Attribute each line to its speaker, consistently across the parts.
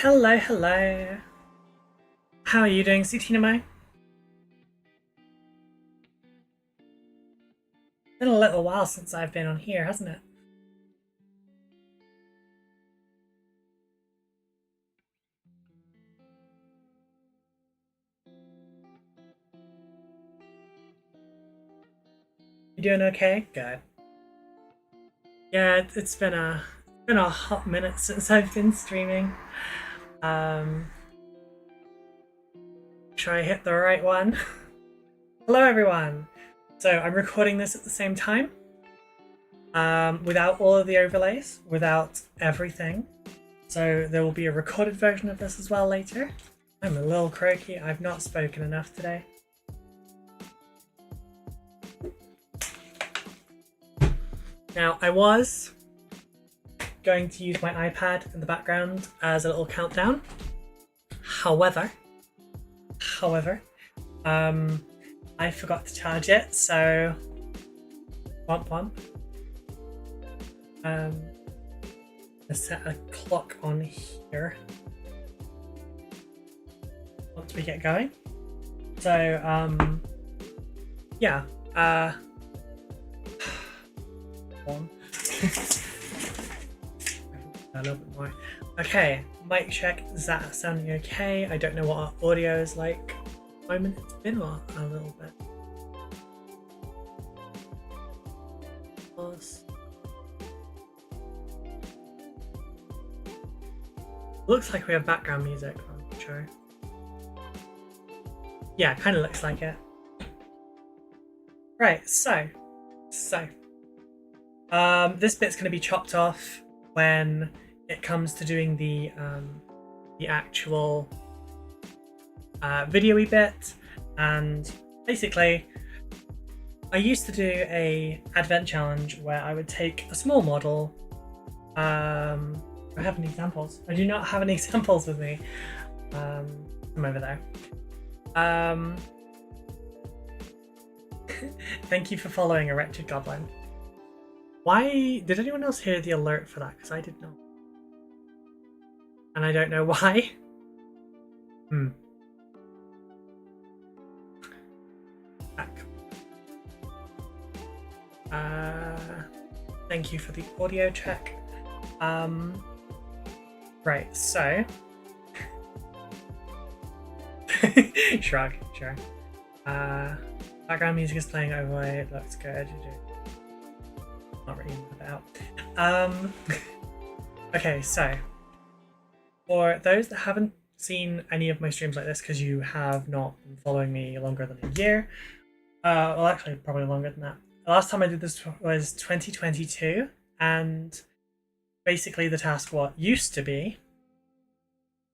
Speaker 1: Hello, hello. How are you doing, Sutinamo? Been a little while since I've been on here, hasn't it? You doing okay? Good. Yeah, it's been a hot minute since I've been streaming. Um, Try hit the right one. Hello, everyone. So I'm recording this at the same time, without all of the overlays, without everything. So there will be a recorded version of this as well later. I'm a little croaky. I've not spoken enough today. Now, I was going to use my iPad in the background as a little countdown. However, I forgot to charge it, so womp womp. Let's set a clock on here once we get going. So, yeah, on. A little bit more. Okay, mic check. Is that sounding okay? I don't know what our audio is like. At the moment, it's been a little bit. Pause. Looks like we have background music. I'm not sure. Yeah, kind of looks like it. Right, so this bit's going to be chopped off when it comes to doing the actual video-y bit. And basically, I used to do a advent challenge where I would take a small model. I have any examples? I do not have any examples with me. I'm over there. Thank you for following a wretched goblin. Why did anyone else hear the alert for that? Because I did not. And I don't know why. Back. Thank you for the audio check. Right, so shrug, sure. Background music is playing overlay, it looks good. Not really about. Okay, so for those that haven't seen any of my streams like this, because you have not been following me longer than a year, well, actually, probably longer than that. The last time I did this was 2022, and basically the task what used to be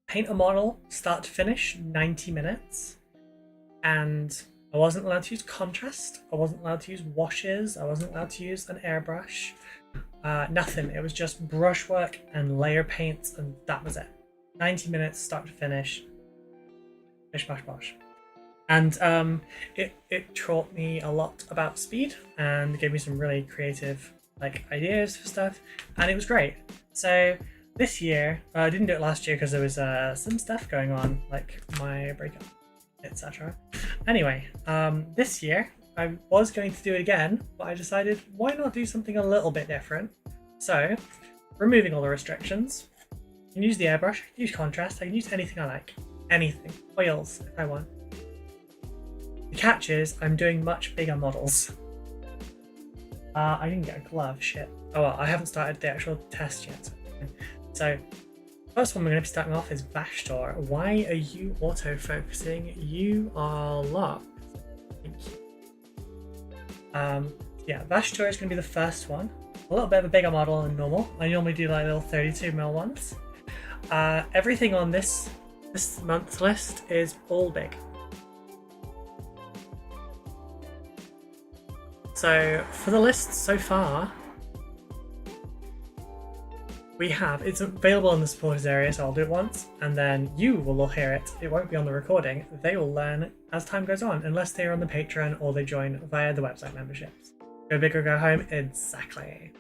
Speaker 1: paint a model start to finish 90 minutes, and I wasn't allowed to use contrast, I wasn't allowed to use washes, I wasn't allowed to use an airbrush, nothing. It was just brushwork and layer paints, and that was it. 90 minutes start to finish, bish bash bosh. And it taught me a lot about speed and gave me some really creative ideas for stuff, and it was great. So this year, I didn't do it last year because there was some stuff going on, like my breakup, etc. Anyway, this year I was going to do it again, but I decided why not do something a little bit different. So, removing all the restrictions, I can use the airbrush, I can use contrast, I can use anything I like. Anything. Oils, if I want. The catch is, I'm doing much bigger models. I didn't get a glove, shit. Oh well, I haven't started the actual test yet. So, first one we're going to be starting off is Vashtor. Why are you auto-focusing? You are locked. Thank you. Yeah, Vashtor is going to be the first one. A little bit of a bigger model than normal. I normally do like little 32mm ones. Everything on this month's list is all big. So for the list so far, we have, it's available in the supporters area, so I'll do it once, and then you will all hear it. It won't be on the recording. They will learn as time goes on, unless they're on the Patreon or they join via the website memberships. Go big or go home, exactly.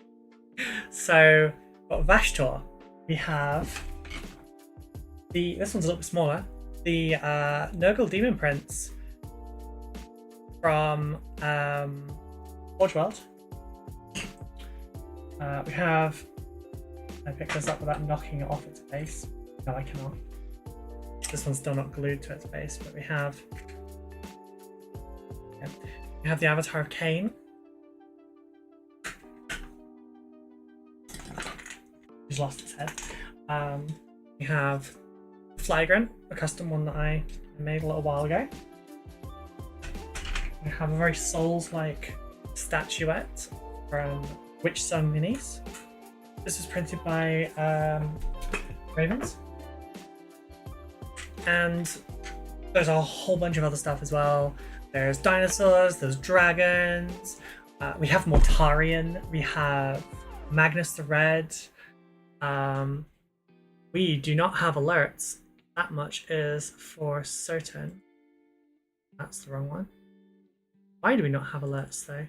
Speaker 1: So, got Vashtor. We have This one's a little bit smaller. The Nurgle Demon Prince from Forge World. We have. I picked this up without knocking it off its base. No, I cannot. This one's still not glued to its base, but we have. Yeah, we have the Avatar of Cain. He's lost his head. We have Flagrant, a custom one that I made a little while ago. We have a very Souls-like statuette from Witch Sun Minis. This was printed by Ravens. And there's a whole bunch of other stuff as well. There's dinosaurs, there's dragons, we have Mortarion, we have Magnus the Red. We do not have alerts. That much is for certain. That's the wrong one. Why do we not have alerts though?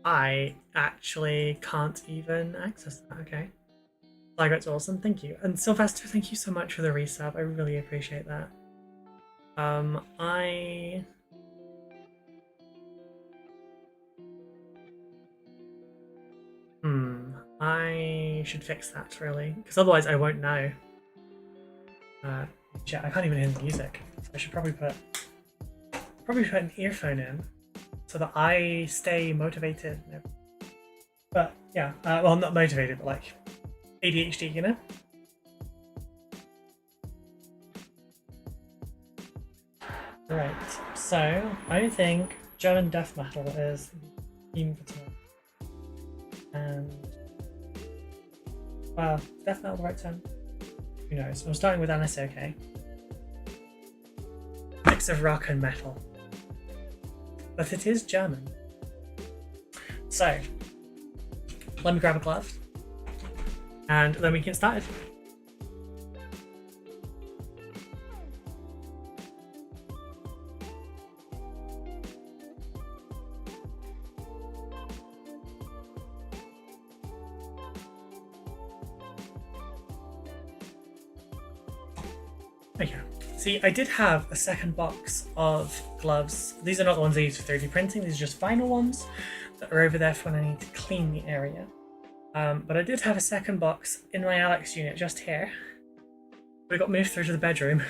Speaker 1: I actually can't even access that. Okay. Flagrat's awesome, thank you. And Sylvester, thank you so much for the resub. I really appreciate that. I should fix that really, because otherwise I won't know. Yeah, I can't even hear the music. So I should probably put an earphone in so that I stay motivated. But yeah, well, not motivated, but like ADHD, you know? Right, so I think German death metal is the theme for tonight. And well, death metal the right term? Who knows? I'm starting with NSOK. Mix of rock and metal. But it is German. So, let me grab a glove. And then we can get started. Okay. See, I did have a second box of gloves. These are not the ones I use for 3D printing, these are just vinyl ones that are over there for when I need to clean the area. But I did have a second box in my Alex unit just here. But it got moved through to the bedroom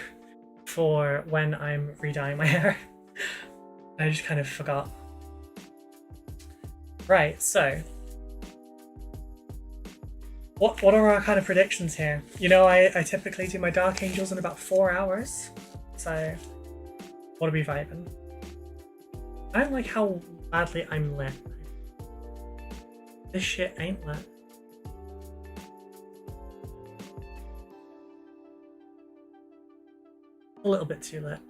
Speaker 1: for when I'm re-dyeing my hair. I just kind of forgot. Right, so what are our kind of predictions here? You know, I typically do my Dark Angels in about 4 hours. So, what are we vibing? I don't like how badly I'm lit. This shit ain't lit. A little bit too lit.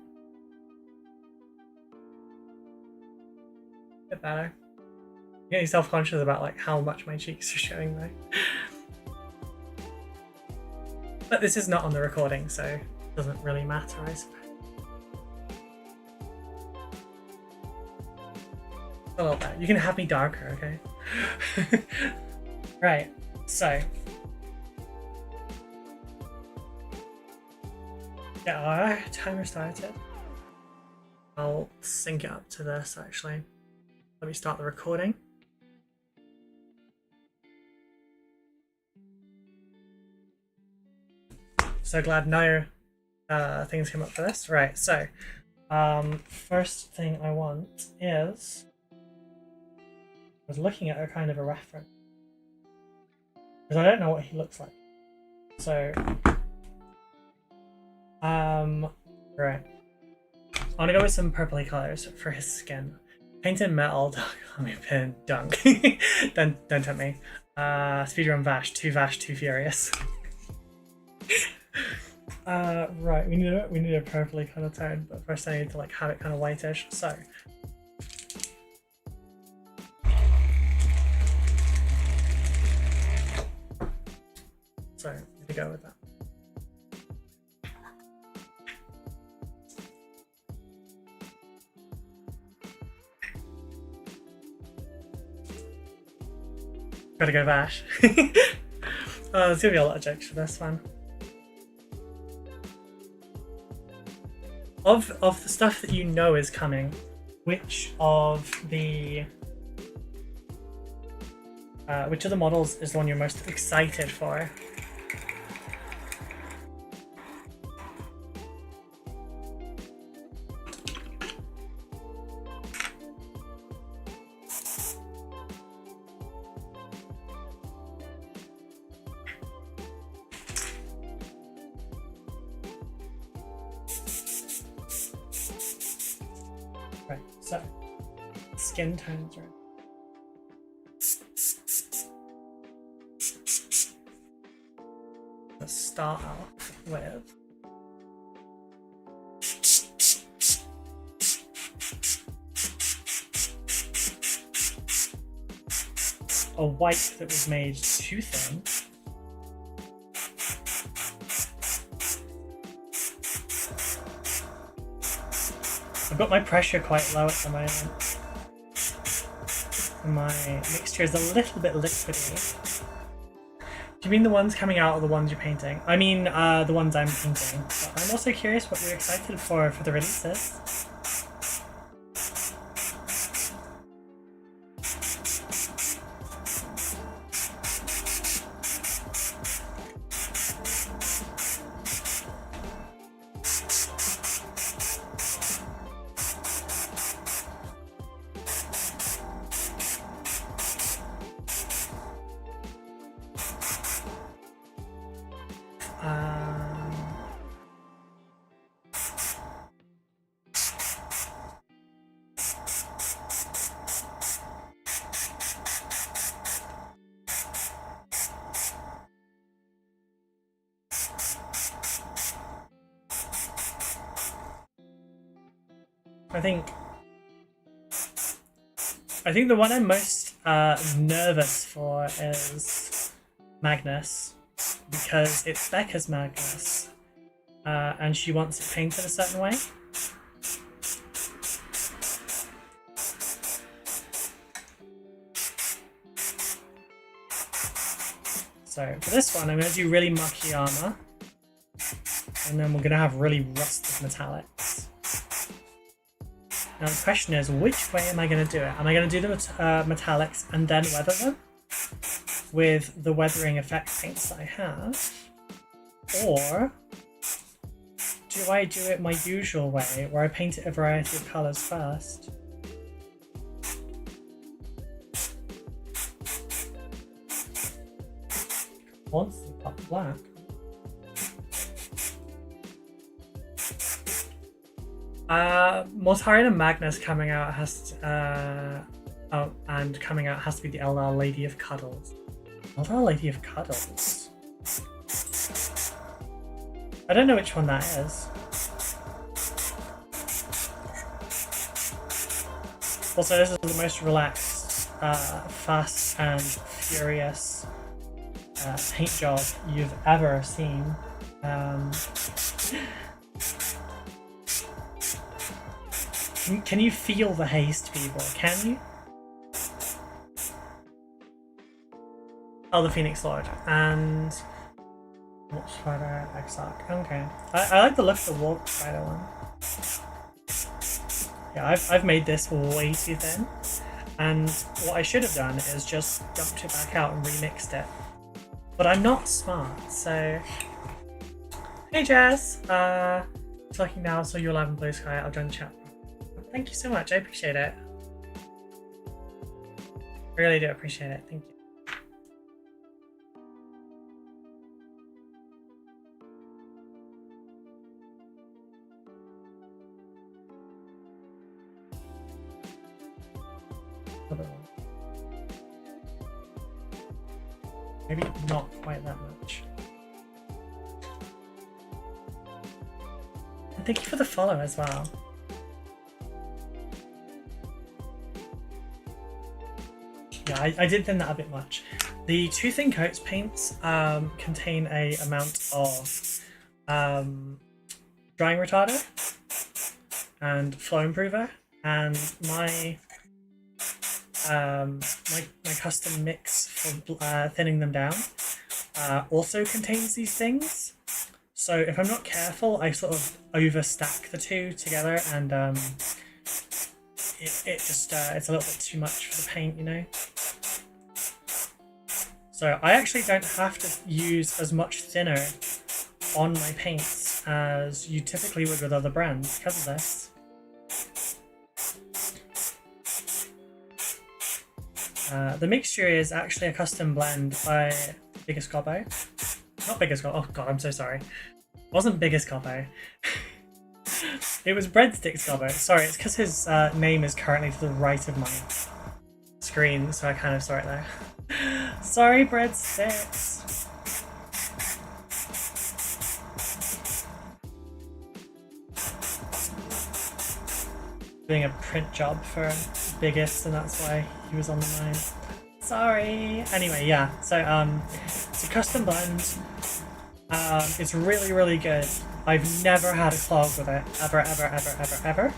Speaker 1: A bit better. I'm getting self-conscious about like how much my cheeks are showing though. But this is not on the recording, so it doesn't really matter, I suppose. A little bit. You can have me darker, okay? Right, so. Yeah, our timer started. I'll sync it up to this actually. Let me start the recording. So glad no things came up for this. Right, so first thing I want is, I was looking at a kind of a reference because I don't know what he looks like. So right, I want to go with some purpley colors for his skin. Painted metal, me pin, dunk. don't tempt me. Speedrun Vash, too furious. Right, we need a purpley kind of tone, but first I need to like have it kind of whitish. So I'm gonna go with that. Gotta go Vash. There's gonna be a lot of jokes for this one. Of the stuff that you know is coming, which of the models is the one you're most excited for? Right, so skin tones, right? Let's start off with a white that was made too thin. I've got my pressure quite low at the moment. My mixture is a little bit liquidy. Do you mean the ones coming out or the ones you're painting? I mean the ones I'm painting. But I'm also curious what you're excited for the releases. I think the one I'm most nervous for is Magnus, because it's Becca's Magnus, and she wants it painted a certain way. So for this one, I'm going to do really mucky armor, and then we're going to have really rusted metallics. Now the question is, which way am I going to do it? Am I going to do the metallics and then weather them with the weathering effect paints that I have? Or do I do it my usual way, where I paint it a variety of colours first? Once the pot black. Mortarion and Magnus coming out has to, coming out has to be the Eldar Lady of Cuddles. Eldar Lady of Cuddles? I don't know which one that is. Also, this is the most relaxed, fast and furious paint job you've ever seen. Can you feel the haste, people? Can you? Oh, the Phoenix Lord. And Warp Spider Exarch. Okay. I like the look of the Warp Spider one. Yeah, I've made this way too thin. And what I should have done is just dumped it back out and remixed it. But I'm not smart, so... Hey Jess! Talking now, saw you live in Blue Sky. I'll join the chat. Thank you so much, I appreciate it. I really do appreciate it, thank you. Maybe not quite that much. And thank you for the follow as well. Yeah, I did thin that a bit much. The two thin coats paints contain a amount of drying retarder and flow improver, and my my custom mix for thinning them down also contains these things. So if I'm not careful, I sort of overstack the two together, and it just it's a little bit too much for the paint, you know. So I actually don't have to use as much thinner on my paints as you typically would with other brands because of this. The mixture is actually a custom blend by Biggest Gobbo. Not Biggest Gobbo, oh god, I'm so sorry. It wasn't Biggest Gobbo. It was Breadsticks Gobbo. Sorry, it's because his name is currently to the right of my screen, so I kind of saw it there. Sorry, Breadsticks. Doing a print job for Biggest, and that's why he was on the mind. Sorry. Anyway, yeah. So it's a custom blend. It's really, really good. I've never had a clog with it, ever, ever, ever, ever, ever.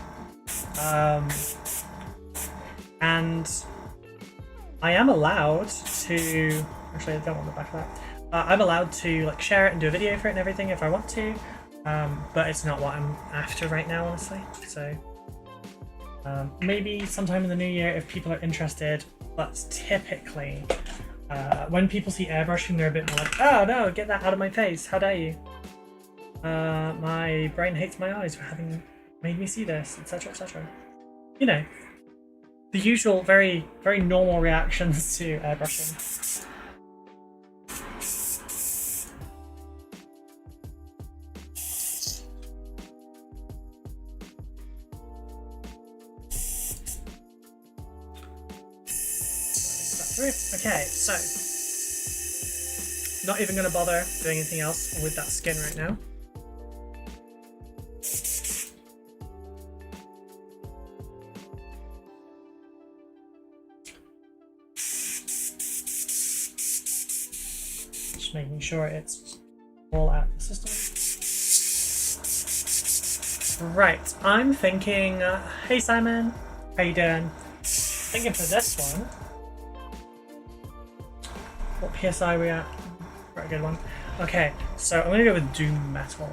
Speaker 1: And I am allowed to. Actually, I don't want the back of that. I'm allowed to like share it and do a video for it and everything if I want to, but it's not what I'm after right now, honestly. So. Maybe sometime in the new year if people are interested, but typically when people see airbrushing they're a bit more like, oh no, get that out of my face, how dare you. My brain hates my eyes for having made me see this, etc, etc. You know, the usual very, very normal reactions to airbrushing. Okay, so not even going to bother doing anything else with that skin right now. Just making sure it's all out of the system. Right, I'm thinking, hey Simon, how you doing? Thinking for this one. What PSI are we at? Very good one. Okay, so I'm gonna go with Doom Metal.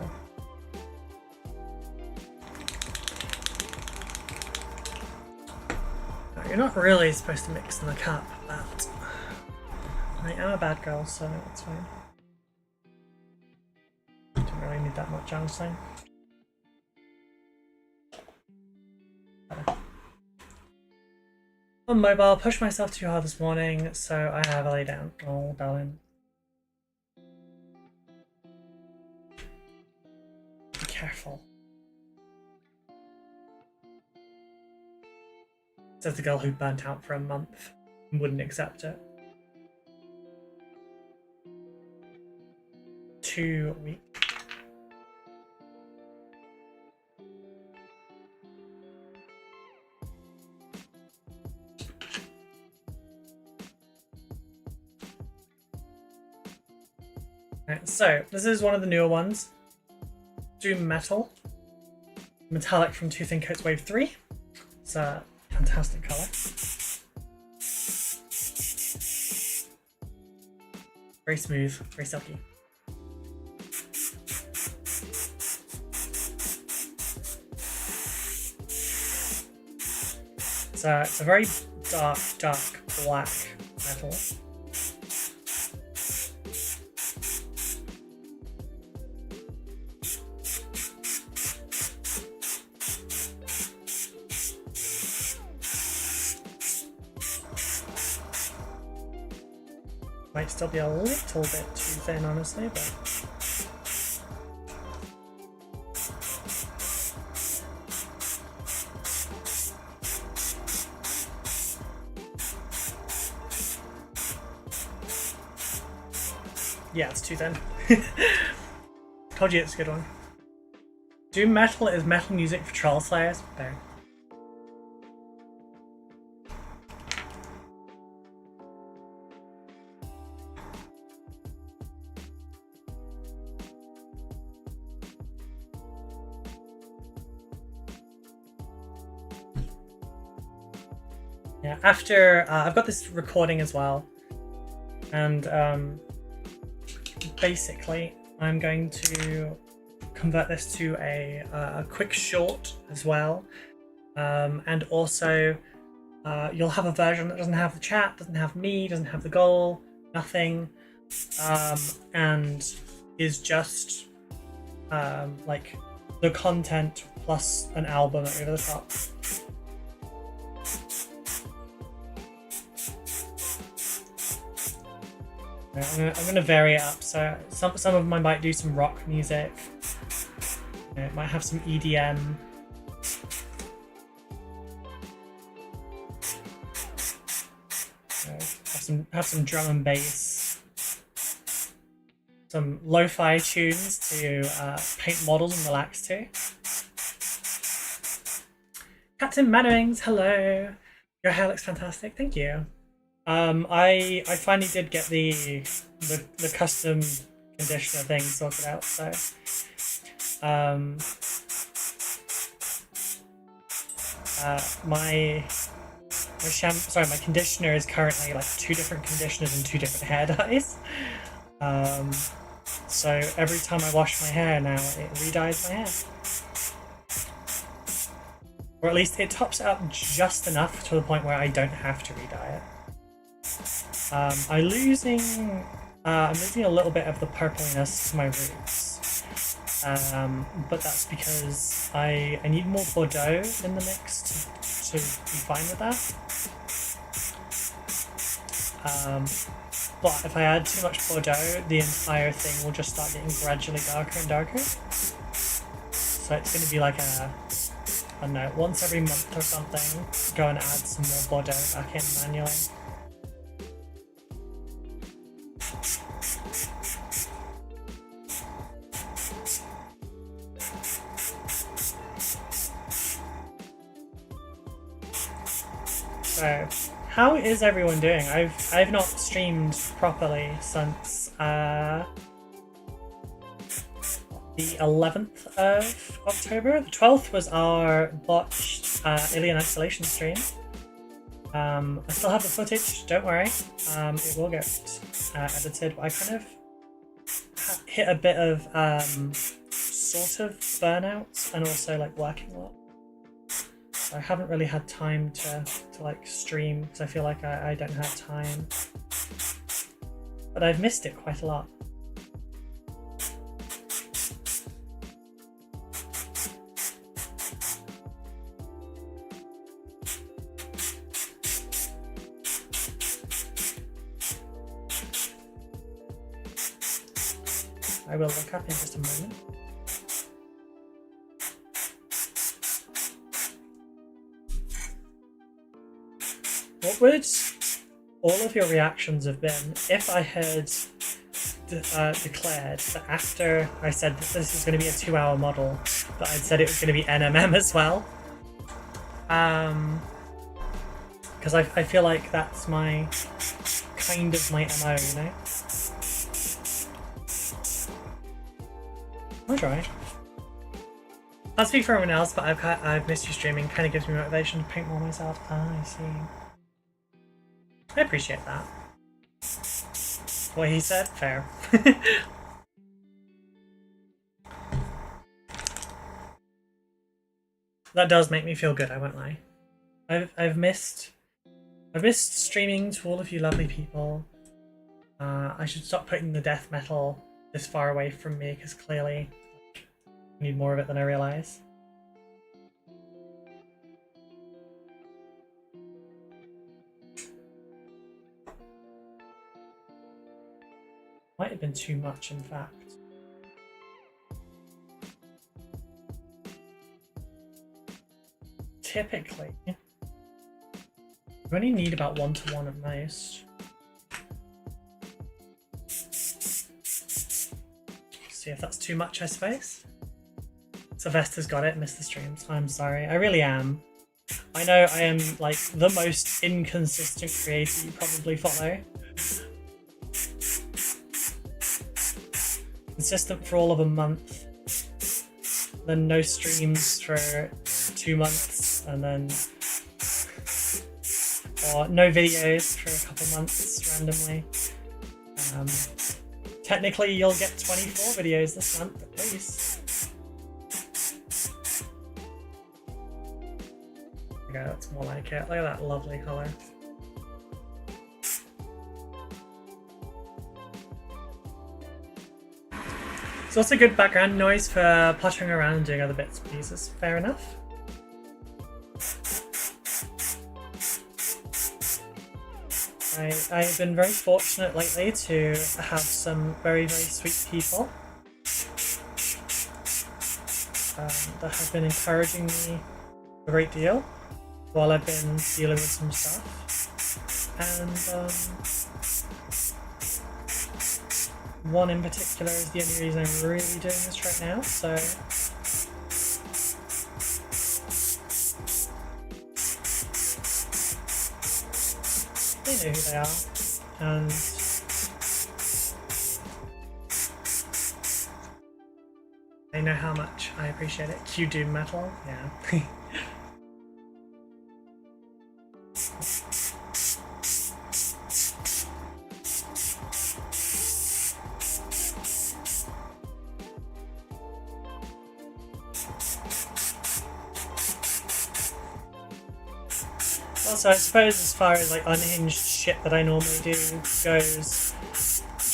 Speaker 1: Now, you're not really supposed to mix in the cup, but I am a bad girl, so it's fine. Don't really need that much, honestly. On mobile, pushed myself too hard this morning, so I have a lay down. Oh, darling. Be careful. Says the girl who burnt out for a month and wouldn't accept it. 2 weeks. Right, so this is one of the newer ones. Doom Metal. Metallic from Too Thin Coats Wave 3. It's a fantastic colour. Very smooth, very silky. It's a very dark, dark black metal. Might still be a little bit too thin, honestly, but yeah, it's too thin. Told you it's a good one. Doom Metal is metal music for troll slayers. There. Yeah, after I've got this recording as well, and basically I'm going to convert this to a quick short as well, and also you'll have a version that doesn't have the chat, doesn't have me, doesn't have the goal, nothing, and is just like the content plus an album over the top. I'm gonna vary it up. So some of them I might do some rock music. It might have some EDM. Have some drum and bass. Some lo-fi tunes to paint models and relax to. Captain Manowings, hello. Your hair looks fantastic. Thank you. I finally did get the custom conditioner thing sorted out, so my conditioner is currently like 2 different conditioners and 2 different hair dyes. So every time I wash my hair now, it re-dyes my hair. Or at least it tops it up just enough to the point where I don't have to re-dye it. I'm losing a little bit of the purpliness to my roots, but that's because I need more Bordeaux in the mix to be fine with that. But if I add too much Bordeaux, the entire thing will just start getting gradually darker and darker. So it's going to be like I don't know, once every month or something, go and add some more Bordeaux back in manually. So, how is everyone doing? I've not streamed properly since the 11th of October. The 12th was our botched Alien Isolation stream. I still have the footage, don't worry. It will get edited, but I kind of hit a bit of sort of burnout and also like working a lot. So I haven't really had time to like stream because I feel like I don't have time. But I've missed it quite a lot. I will look up in just a moment. What would all of your reactions have been if I had declared that after I said that this is going to be a 2-hour model, that I'd said it was going to be NMM as well? Because I feel like that's my kind of my MO, you know? I'll try. I'll speak for everyone else, but I've missed you streaming. Kind of gives me motivation to paint more myself. Ah, I see. I appreciate that. What he said, fair. That does make me feel good, I won't lie. I've missed streaming to all of you lovely people. I should stop putting the death metal this far away from me because clearly I need more of it than I realise. Might have been too much, in fact. Typically, you only need about 1 to 1 at most. See if that's too much, I suppose. Sylvester's got it, missed the streams. I'm sorry, I really am. I know I am like the most inconsistent creator you probably follow. Consistent for all of a month, then no streams for 2 months, and then or no videos for a couple months randomly. Technically, you'll get 24 videos this month at least. Okay, that's more like it. Look at that lovely colour. It's also good background noise for plottering around and doing other bits and pieces. Fair enough. I've been very fortunate lately to have some very, very sweet people that have been encouraging me a great deal while I've been dealing with some stuff. And one in particular is the only reason I'm really doing this right now, so they know who they are, and they know how much I appreciate it. Q Doom Metal, yeah. Also, I suppose as far as like unhinged shit that I normally do goes,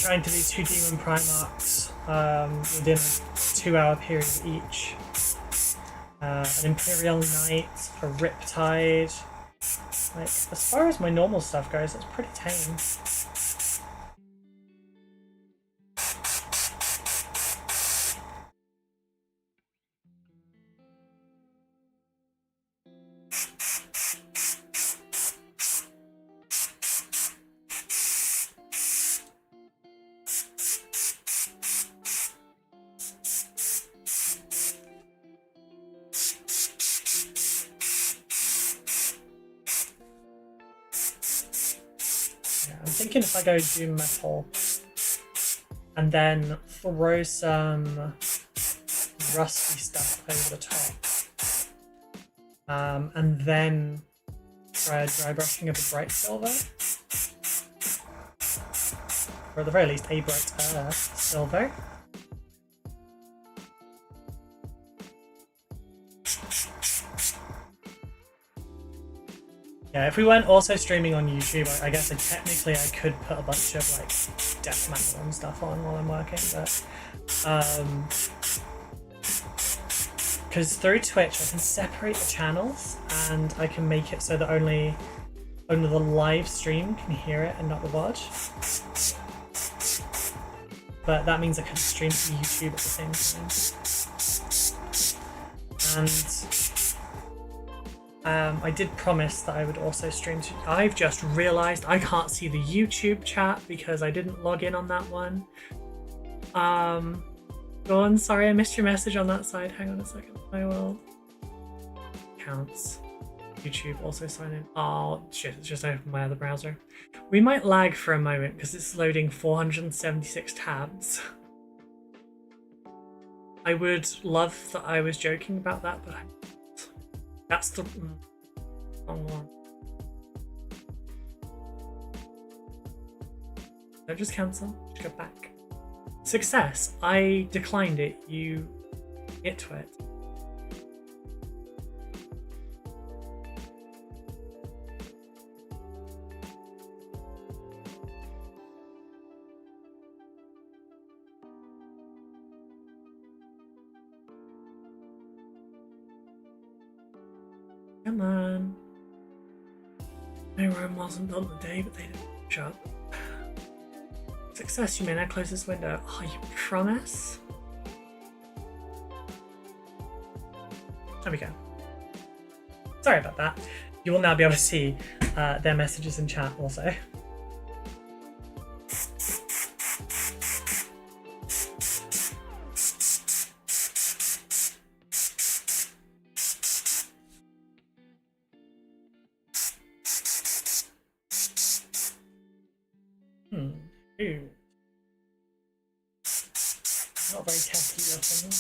Speaker 1: trying to do 2 Demon Primarchs within a 2-hour period each. An Imperial Knight, a Riptide. Like, as far as my normal stuff goes, it's pretty tame. I'm thinking if I go Doom Metal and then throw some rusty stuff over the top, and then try a dry brushing of a bright silver, or at the very least a bright silver. Yeah, if we weren't also streaming on YouTube, I guess technically I could put a bunch of like death metal and stuff on while I'm working, but because through Twitch I can separate the channels and I can make it so that only the live stream can hear it and not the VOD. But that means I can stream to YouTube at the same time. And I did promise that I would also stream to... I've just realised I can't see the YouTube chat because I didn't log in on that one. Go on, sorry I missed your message on that side. Hang on a second. I will... Counts. YouTube also sign in. Oh shit, it's just opened my other browser. We might lag for a moment because it's loading 476 tabs. I would love that I was joking about that, but I'm not. That's the wrong one. Don't just cancel, just go back. Success! I declined it, you get to it. Come on. My room wasn't on the day, but they didn't shut. Success, you may now close this window. Oh, you promise? There we go. Sorry about that. You will now be able to see their messages in chat also. Ooh. Not very testy looking.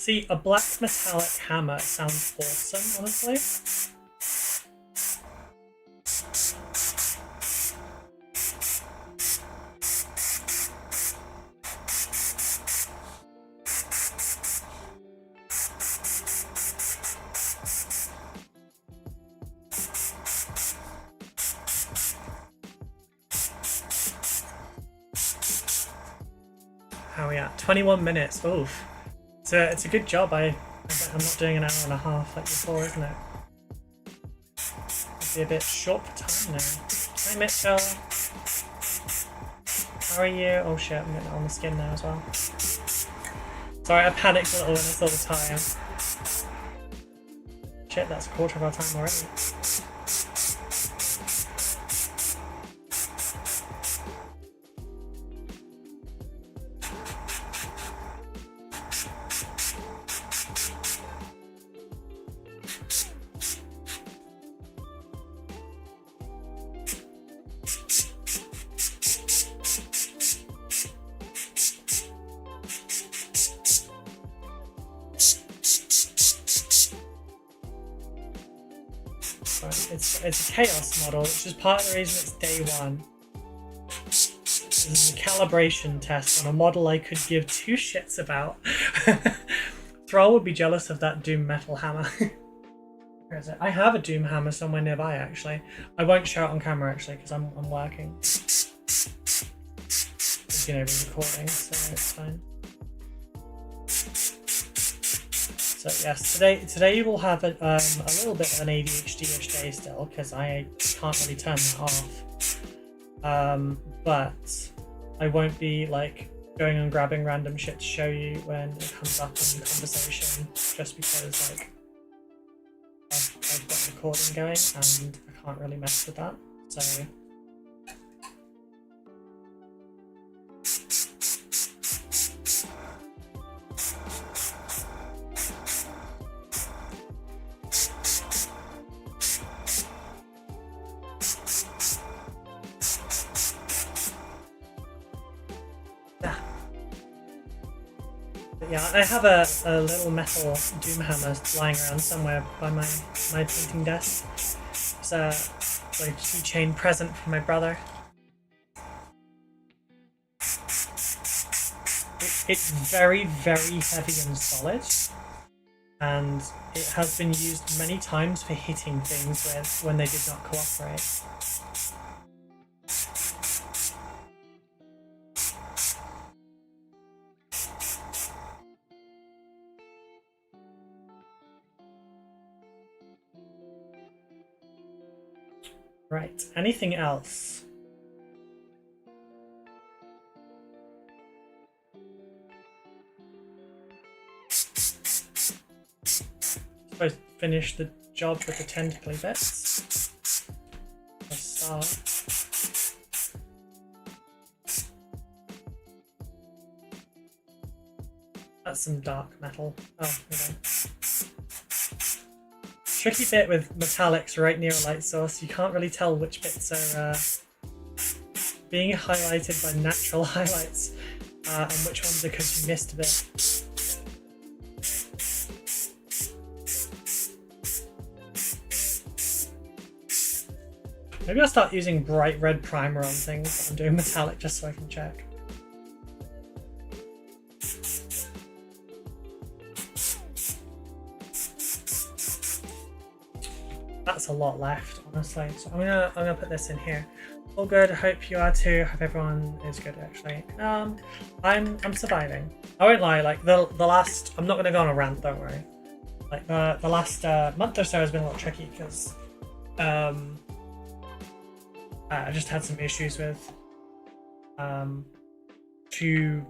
Speaker 1: See, a black metallic hammer sounds awesome, honestly. How are we at? 21 minutes. Oof. So it's a good job. I'm not doing an hour and a half like before, isn't it? It'd be a bit short for time now. Hi Mitchell. How are you? Oh shit, I'm getting it on the skin now as well. Sorry, I panicked a little when I saw the time. Shit, that's a quarter of our time already. It's a chaos model, which is part of the reason it's day one. This is a calibration test on a model I could give two shits about. Thrall would be jealous of that Doom metal hammer. Where is it? I have a Doom hammer somewhere nearby actually. I won't show it on camera actually because I'm working. You know, we're recording, so it's fine. So yes, today you will have a little bit of an ADHD-ish day still, because I can't really turn that off. But I won't be like going and grabbing random shit to show you when it comes up in conversation, just because like I've got recording going and I can't really mess with that. So yeah, I have a little metal Doom hammer lying around somewhere by my painting desk. It's a keychain present from my brother. It's very, very heavy and solid, and it has been used many times for hitting things when they did not cooperate. Right, anything else? Supposed to finish the job with the tentacly bits. Let's start. That's some dark metal. Oh, okay. Tricky bit with metallics right near a light source, you can't really tell which bits are being highlighted by natural highlights and which ones are because you missed a bit. Maybe I'll start using bright red primer on things that I'm doing metallic just so I can check. That's a lot left, honestly. So I'm gonna put this in here. All good. Hope you are too. Hope everyone is good actually. I'm surviving. I won't lie. Like the last, I'm not gonna go on a rant. Don't worry. Like the last month or so has been a little tricky because I just had some issues with two.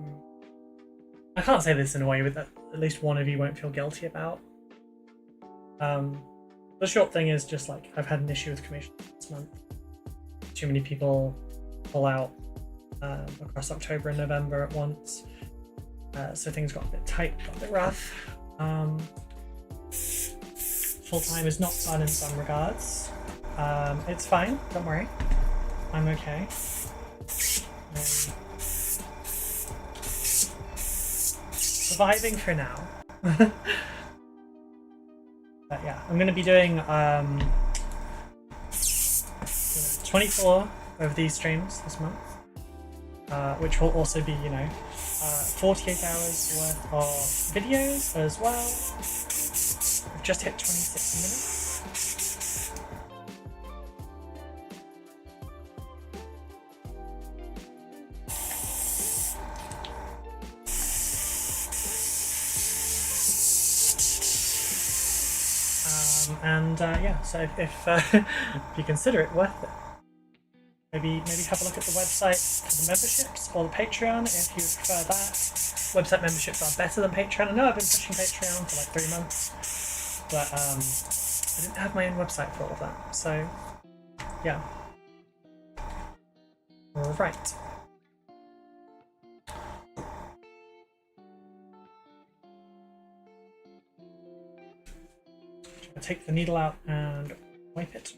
Speaker 1: I can't say this in a way that at least one of you won't feel guilty about. The short thing is just like I've had an issue with commission this month. Too many people pull out across October and November at once, so things got a bit tight, got a bit rough. Full time is not fun in some regards. It's fine, don't worry. I'm okay. Surviving for now. But yeah, I'm going to be doing 24 of these streams this month, which will also be, 48 hours worth of videos as well. I've just hit 26 minutes. Yeah, so if you consider it worth it, maybe have a look at the website for the memberships or the Patreon if you prefer that. Website memberships are better than Patreon. I know I've been pushing Patreon for like 3 months, but I didn't have my own website for all of that. So yeah. All right. Take the needle out and wipe it.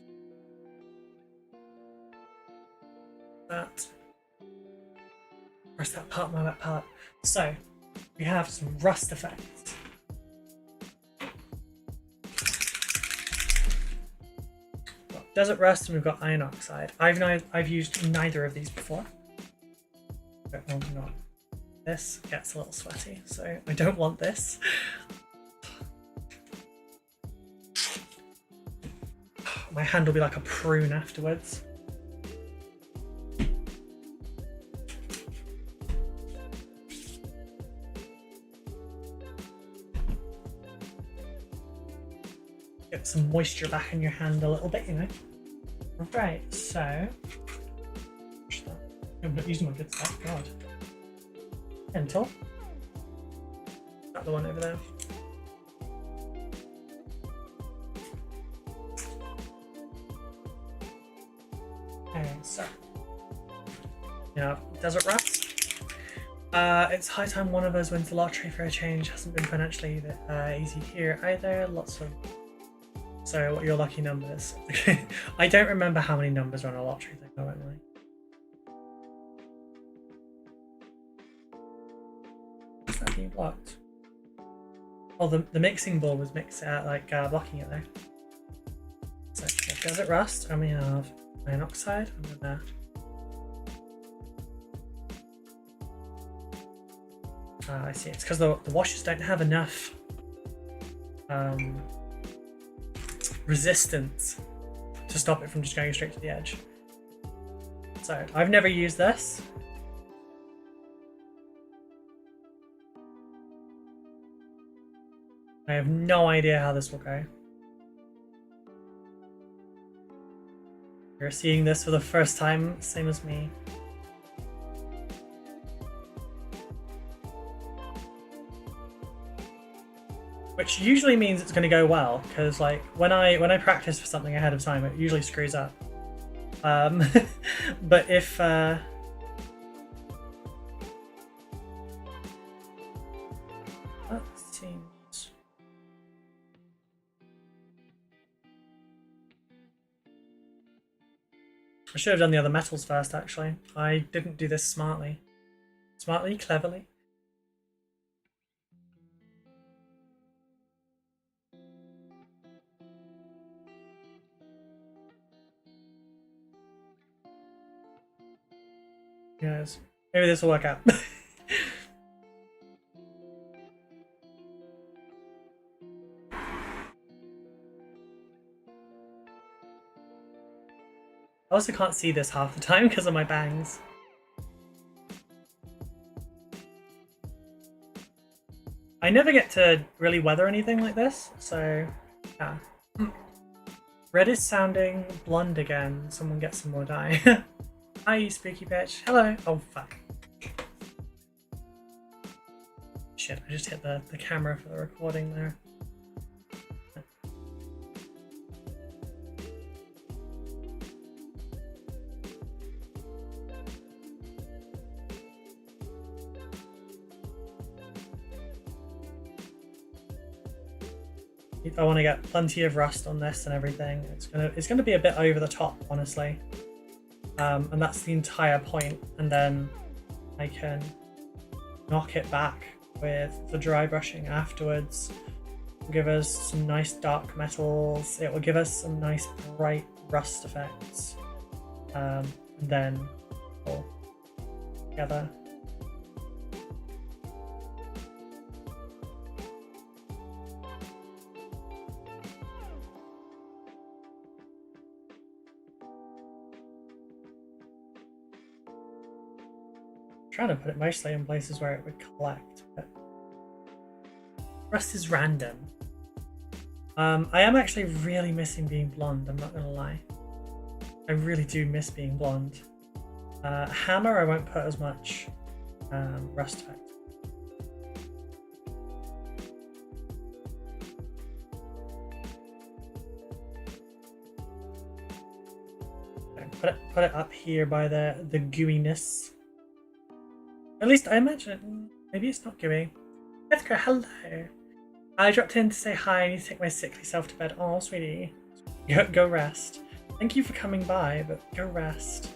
Speaker 1: That. Where's that part of my wet palette? So we have some rust effects. We've got desert rust and we've got iron oxide. I've used neither of these before. But not. This gets a little sweaty, so I don't want this. My hand will be like a prune afterwards. Get some moisture back in your hand a little bit, you know. Right, so I'm not using my good stuff, God. Dental. Is that the one over there? Okay, so yeah, desert rust. It's high time one of us wins the lottery for a change. Hasn't been financially easy here either. Lots of. So, what are your lucky numbers? I don't remember how many numbers are on a lottery thing. I won't lie. Is that being blocked? Oh, the mixing bowl was blocking it there. So, desert rust, and we have iron oxide. I'm gonna. I see. It's because the washers don't have enough resistance to stop it from just going straight to the edge. So I've never used this. I have no idea how this will go. You're seeing this for the first time, same as me. Which usually means it's going to go well, because like when I practice for something ahead of time, it usually screws up. But if that seems. I should have done the other metals first, actually. I didn't do this smartly. Smartly, cleverly. Yes, maybe this will work out. I also can't see this half the time because of my bangs. I never get to really weather anything like this, so yeah. Red is sounding blonde again. Someone get some more dye. Hi, Spooky Bitch. Hello. Oh, fuck. Shit, I just hit the camera for the recording there. I want to get plenty of rust on this and everything. It's gonna be a bit over the top, honestly. And that's the entire point, and then I can knock it back with the dry brushing afterwards. It'll give us some nice dark metals. It will give us some nice bright rust effects. And then all together. Trying to put it mostly in places where it would collect, but rust is random. I am actually really missing being blonde, I'm not gonna lie. I really do miss being blonde. Hammer, I won't put as much rust effect. Put it up here by the gooiness. At least I imagine it. Maybe it's not gooey. Jessica, hello. I dropped in to say hi. I need to take my sickly self to bed. Oh, sweetie. Go rest. Thank you for coming by, but go rest.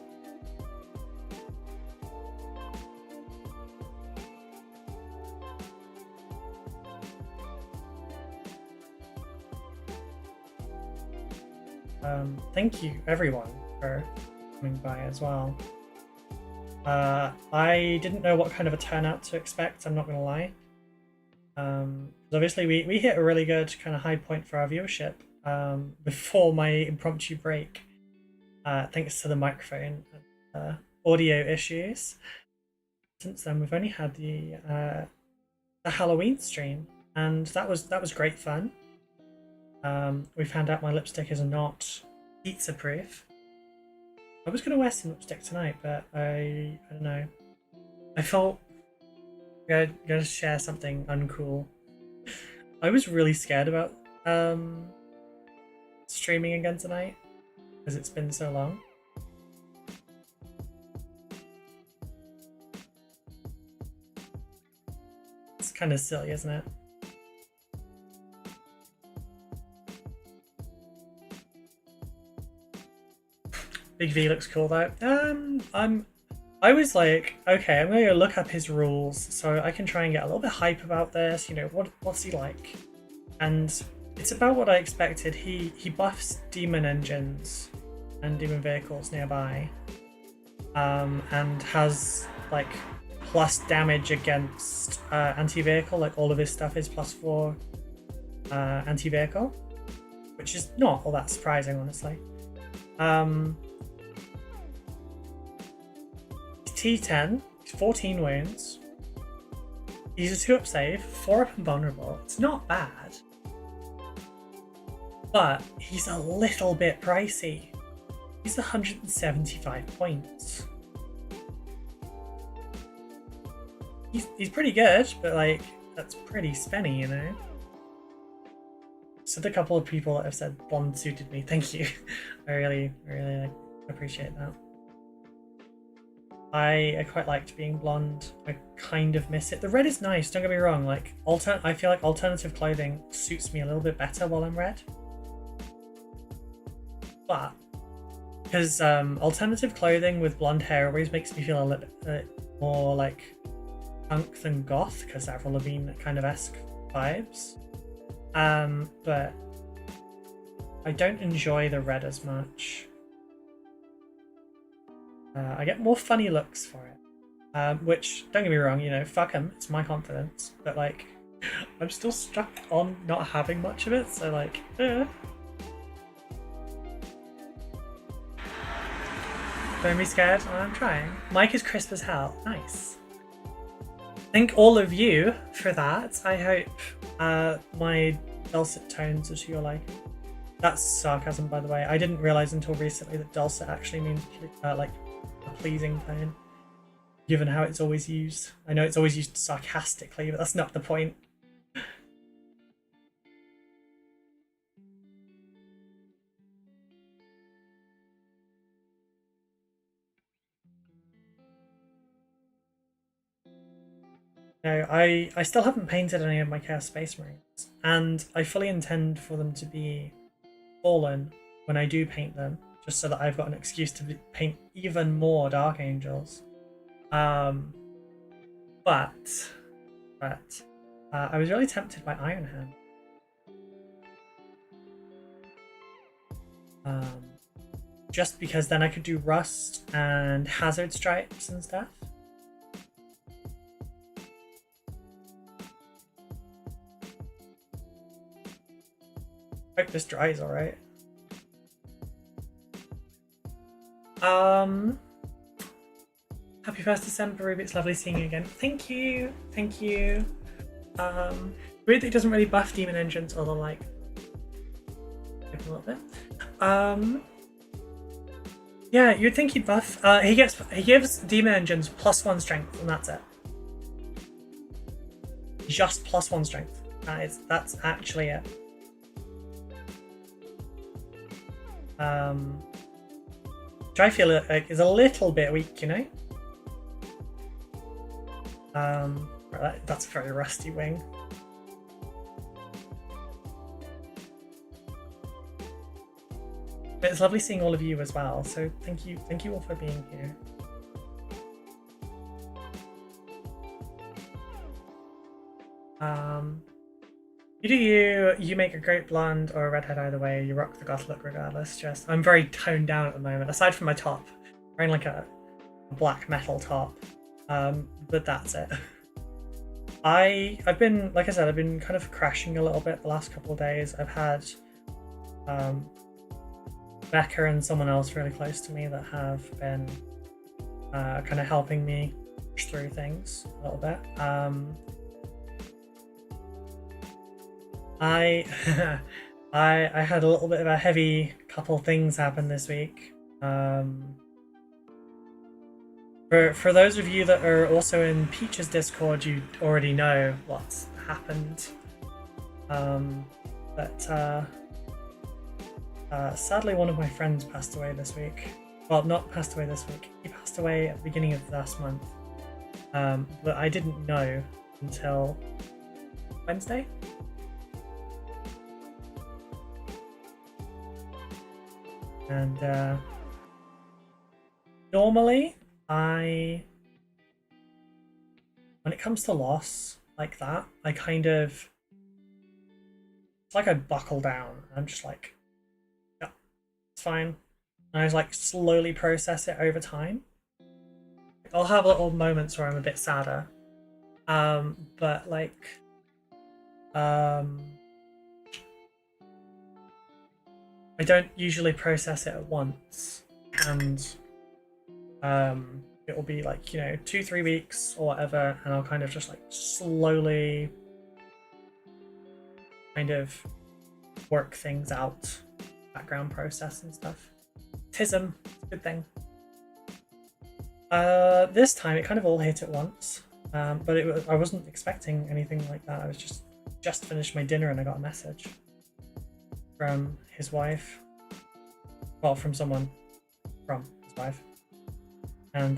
Speaker 1: Thank you, everyone, for coming by as well. I didn't know what kind of a turnout to expect, I'm not going to lie. Obviously we hit a really good kind of high point for our viewership before my impromptu break, thanks to the microphone and audio issues. Since then we've only had the Halloween stream, and that was great fun. We found out my lipstick is not pizza proof. I was going to wear some lipstick tonight, but I don't know. I felt I'm gonna share something uncool. I was really scared about streaming again tonight because it's been so long. It's kind of silly, isn't it? Big V looks cool though. I was like, okay, I'm gonna go look up his rules so I can try and get a little bit hype about this. You know, what's he like? And it's about what I expected. He buffs demon engines and demon vehicles nearby, and has like plus damage against anti-vehicle. Like all of his stuff is +4 anti-vehicle, which is not all that surprising, honestly. T10, 14 wounds. He's a 2-up save, 4-up and vulnerable. It's not bad, but he's a little bit pricey. He's 175 points. He's pretty good, but like that's pretty spenny, you know. So the couple of people that have said blonde suited me, thank you. I really appreciate that. I quite liked being blonde. I kind of miss it. The red is nice, don't get me wrong. Like I feel like alternative clothing suits me a little bit better while I'm red. But because alternative clothing with blonde hair always makes me feel a little bit more like punk than goth, because Avril Lavigne kind of esque vibes. But I don't enjoy the red as much. I get more funny looks for it, which, don't get me wrong, you know, fuck him, it's my confidence, but like, I'm still stuck on not having much of it, so like, Don't be scared, I'm trying. Mike is crisp as hell, nice. Thank all of you for that. I hope my dulcet tones are to your liking. That's sarcasm, by the way. I didn't realise until recently that dulcet actually means like a pleasing tone, given how it's always used. I know it's always used sarcastically, but that's not the point. No, I still haven't painted any of my Chaos Space Marines, and I fully intend for them to be fallen when I do paint them, just so that I've got an excuse to paint even more Dark Angels. But but I was really tempted by Iron Hand. Just because then I could do Rust and Hazard Stripes and stuff. Hope this dries alright. Happy 1st December, Ruby. It's lovely seeing you again. Thank you. Thank you. Weird that it doesn't really buff demon engines, although like a little bit. Yeah, you'd think he'd buff. He gives demon engines +1 strength, and that's it. Just +1 strength. That's actually it. Which I feel like is a little bit weak, you know. That's a very rusty wing. But it's lovely seeing all of you as well, so thank you all for being here. You do you make a great blonde or a redhead either way, you rock the goth look regardless. Just I'm very toned down at the moment, aside from my top. I'm wearing like a black metal top. But that's it. I've been, like I said, I've been kind of crashing a little bit the last couple of days. I've had Becca and someone else really close to me that have been kind of helping me push through things a little bit. I had a little bit of a heavy couple things happen this week. For those of you that are also in Peach's Discord, you already know what's happened. Sadly, one of my friends passed away this week. Well, not passed away this week. He passed away at the beginning of last month. But I didn't know until Wednesday. And normally, when it comes to loss like that, I kind of, it's like I buckle down. I'm just like, yeah, it's fine. And I just like slowly process it over time. I'll have little moments where I'm a bit sadder. But like, I don't usually process it at once, and it will be like, you know, 2-3 weeks or whatever, and I'll kind of just like slowly kind of work things out, background process and stuff. Tism, it's a good thing. This time it kind of all hit at once, but I wasn't expecting anything like that. I was just finished my dinner and I got a message from his wife, well, from someone from his wife, and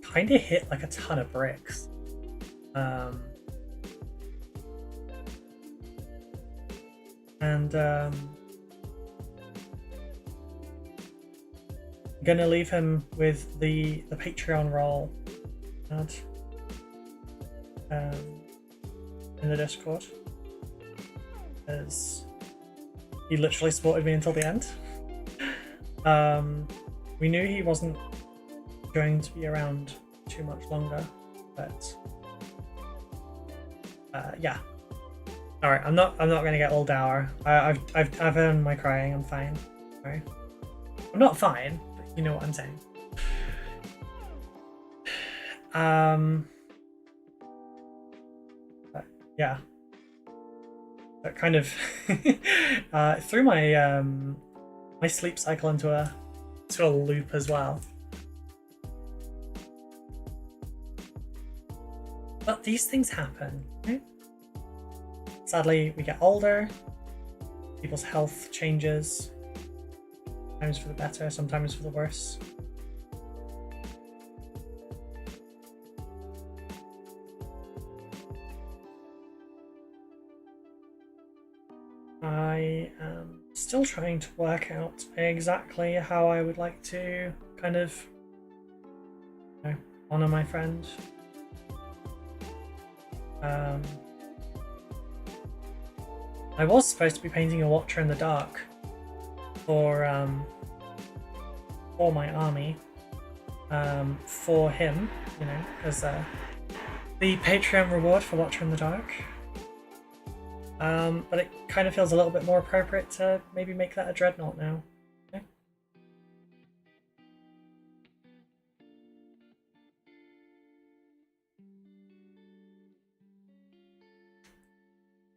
Speaker 1: kind of hit like a ton of bricks. I'm gonna leave him with the Patreon role in the Discord, as he literally supported me until the end. We knew he wasn't going to be around too much longer, but yeah. All right, I'm not gonna get all dour. I've earned my crying. I'm fine. Sorry. I'm not fine, but you know what I'm saying. But yeah. That kind of threw my my sleep cycle into a loop as well. But these things happen, right? Sadly, we get older, people's health changes, sometimes for the better, sometimes for the worse. I am still trying to work out exactly how I would like to kind of, you know, honor my friend. Um, I was supposed to be painting a Watcher in the Dark for my army, for him, you know, as the Patreon reward for Watcher in the Dark. But it kind of feels a little bit more appropriate to maybe make that a Dreadnought now.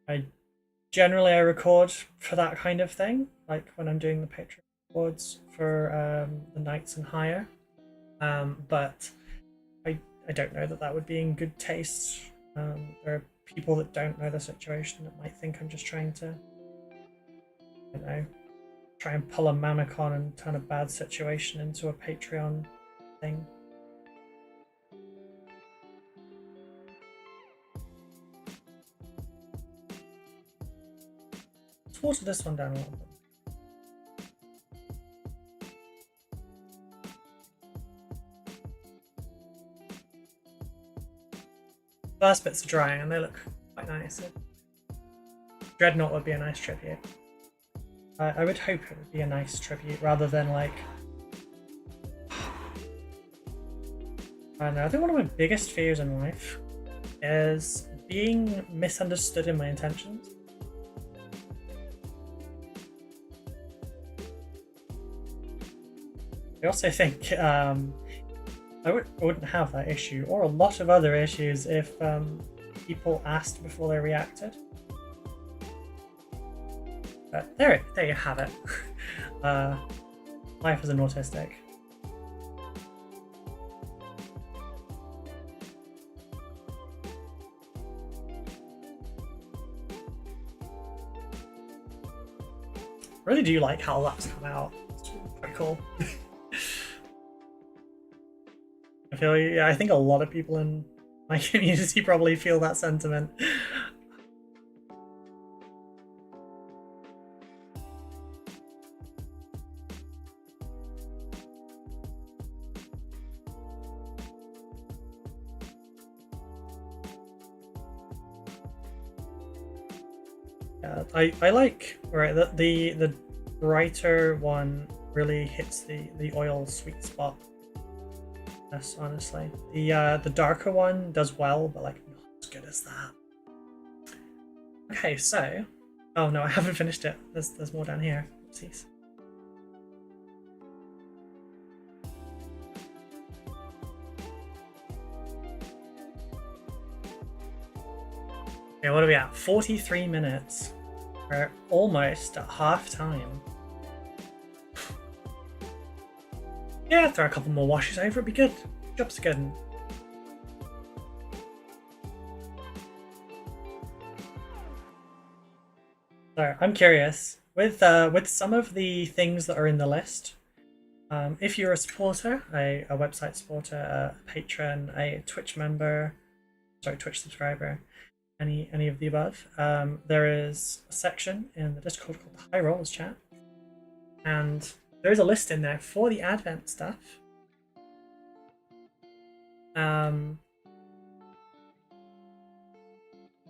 Speaker 1: Okay. Generally I record for that kind of thing, like when I'm doing the Patreon rewards for the Knights and higher. But I don't know that would be in good taste. There are people that don't know the situation that might think I'm just trying to, I don't know, try and pull a Mamicon and turn a bad situation into a Patreon thing. Let's water this one down a little bit. First bits are drying and they look quite nice. Dreadnought would be a nice tribute. I would hope it would be a nice tribute rather than like... I don't know, I think one of my biggest fears in life is being misunderstood in my intentions. I also think I wouldn't have that issue, or a lot of other issues, if people asked before they reacted. But there you have it. Life as an autistic. I really do like how that's come out. It's quite cool. I think a lot of people in my community probably feel that sentiment. Yeah, I like the brighter one really hits the oil sweet spot. Yes, honestly. The darker one does well, but like not as good as that. Okay, so oh no, I haven't finished it. There's more down here. Oopsies. Okay, what are we at? 43 minutes. We're almost at half time. Yeah, throw a couple more washes over, it'd be good. Job's good. So I'm curious with some of the things that are in the list. If you're a supporter, a website supporter, a patron, a Twitch member, sorry, Twitch subscriber, any of the above, there is a section in the Discord called the High Rollers chat, and there is a list in there for the Advent stuff.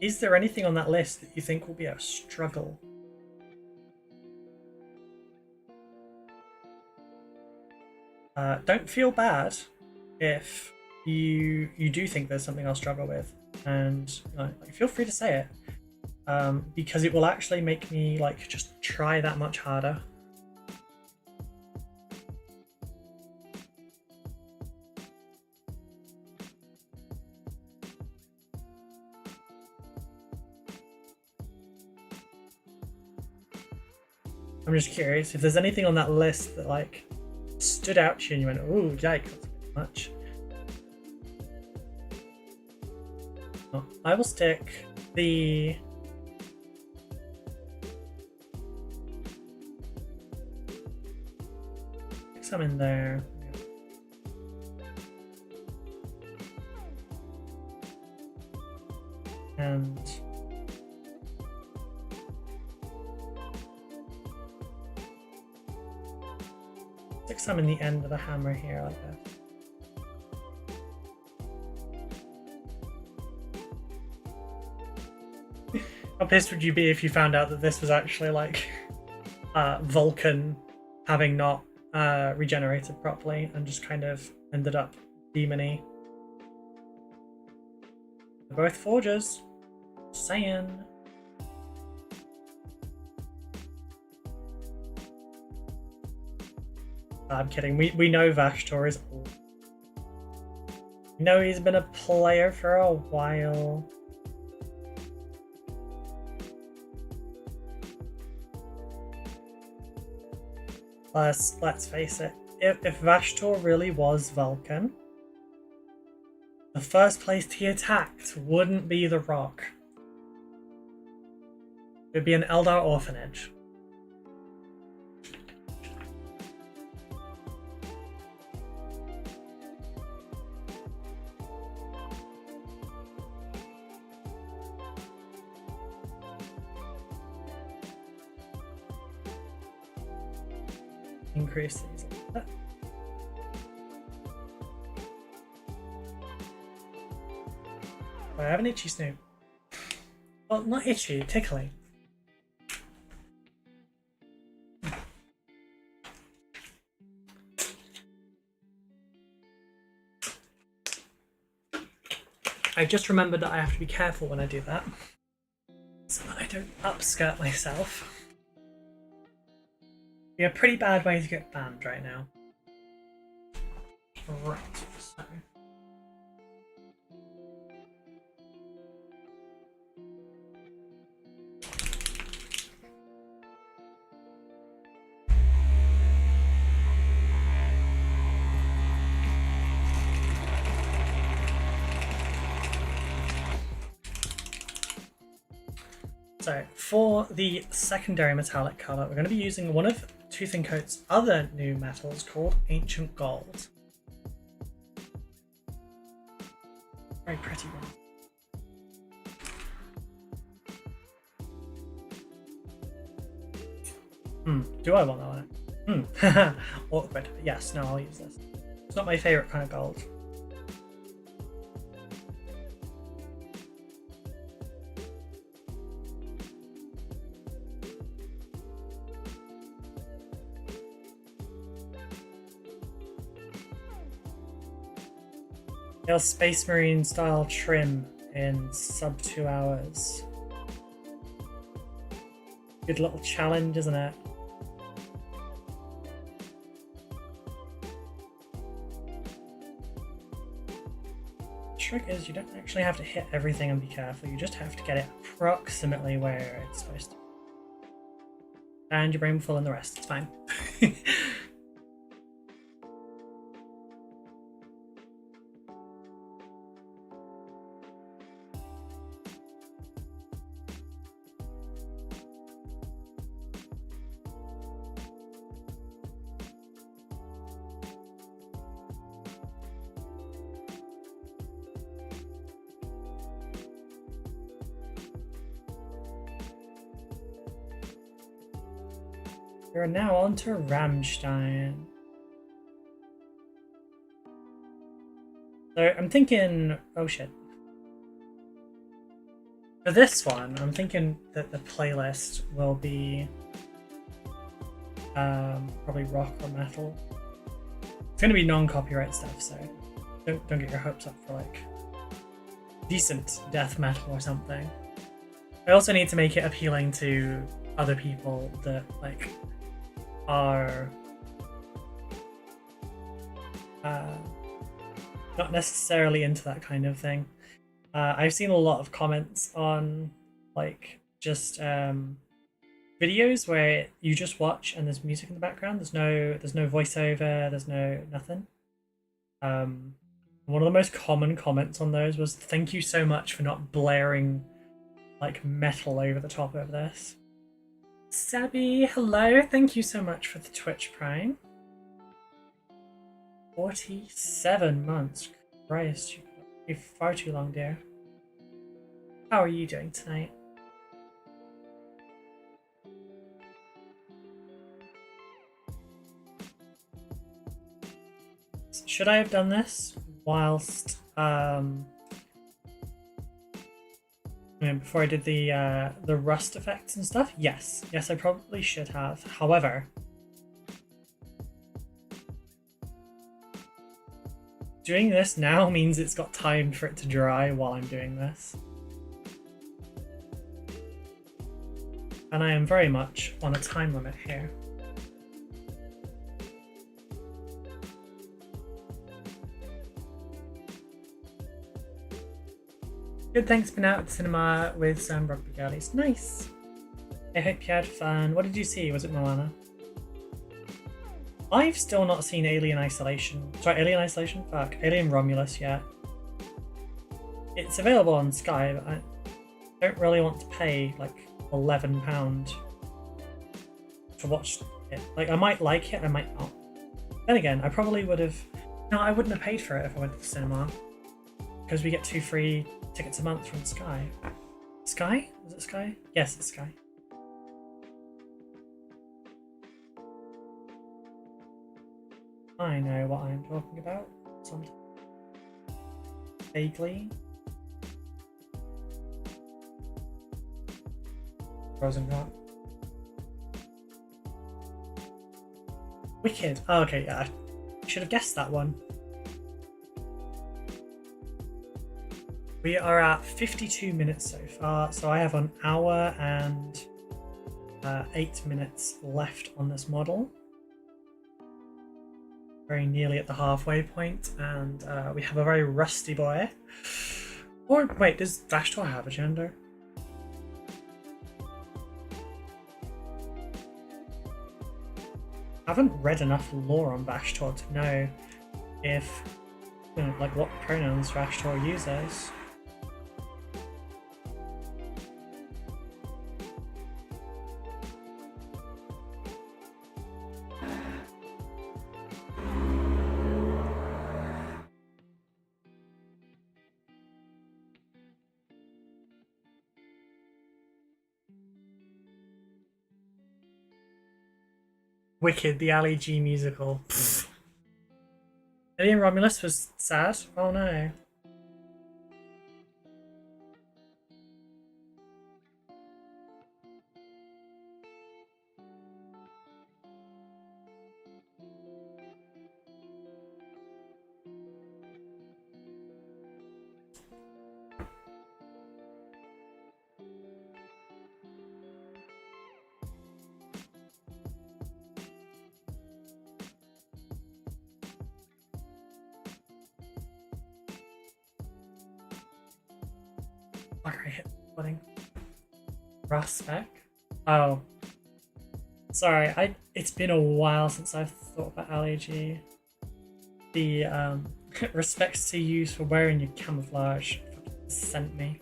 Speaker 1: Is there anything on that list that you think will be a struggle? Don't feel bad if you do think there's something I'll struggle with, and feel free to say it, because it will actually make me like just try that much harder. I'm just curious if there's anything on that list that like stood out to you and you went, "Ooh, yikes, that's a bit much." Oh, I will stick the some in there. And stick some in the end of the hammer here like that. How pissed would you be if you found out that this was actually like Vulcan having not regenerated properly and just kind of ended up demony? They're both forgers. Just saying. I'm kidding. We know Vashtor is old. We know he's been a player for a while. Let's face it. If Vashtor really was Vulcan, the first place he attacked wouldn't be the rock. It would be an Eldar orphanage. Increase these a little bit. I have an itchy snoot. Well, not itchy, tickling. I just remembered that I have to be careful when I do that, so that I don't upskirt myself. Be a pretty bad way to get banned right now. Right, so. So, for the secondary metallic colour, we're going to be using one of Tooth & Coat's other new metals called Ancient Gold. Very pretty one. Do I want that one? Awkward. Yes, no, I'll use this. It's not my favourite kind of gold. Space Marine style trim in sub 2 hours. Good little challenge, isn't it? The trick is you don't actually have to hit everything and be careful, you just have to get it approximately where it's supposed to. And your brain will fill in the rest, it's fine. We're now on to Rammstein. So I'm thinking, oh shit. For this one, I'm thinking that the playlist will be probably rock or metal. It's gonna be non-copyright stuff, so don't get your hopes up for like decent death metal or something. I also need to make it appealing to other people that like are not necessarily into that kind of thing. I've seen a lot of comments on like just videos where you just watch and there's music in the background. There's no voiceover. There's no nothing. One of the most common comments on those was, "Thank you so much for not blaring like metal over the top of this." Sabby, hello, thank you so much for the Twitch Prime. 47 months, Christ, you're far too long, dear. How are you doing tonight? Should I have done this whilst I mean, before I did the rust effects and stuff. Yes, I probably should have. However, doing this now means it's got time for it to dry while I'm doing this. And I am very much on a time limit here. Good, thanks. Been out at the cinema with some rugby girlies. Nice. I hope you had fun. What did you see? Was it Moana? I've still not seen Alien Isolation. Sorry, Alien Isolation? Fuck. Alien Romulus yet. It's available on Sky, but I don't really want to pay like £11 to watch it. Like, I might like it, I might not. Then again, I probably would have... No, I wouldn't have paid for it if I went to the cinema. Because we get 2 free tickets a month from Sky. Sky? Is it Sky? Yes, it's Sky. I know what I'm talking about. Sometimes. Vaguely. Rosemary. Wicked. Oh, okay, yeah. I should have guessed that one. We are at 52 minutes so far, so I have an hour and 8 minutes left on this model. Very nearly at the halfway point, and we have a very rusty boy. Or wait, does Vashtor have a gender? I haven't read enough lore on Vashtor to know if, you know, like what pronouns Vashtor uses. Wicked, the Ali G musical. Pfft. Alien Romulus was sad? Oh no. Fuck, I hit the pudding. Prospect? Oh. Sorry, it's been a while since I've thought about Ali G. The respects to you for wearing your camouflage sent me.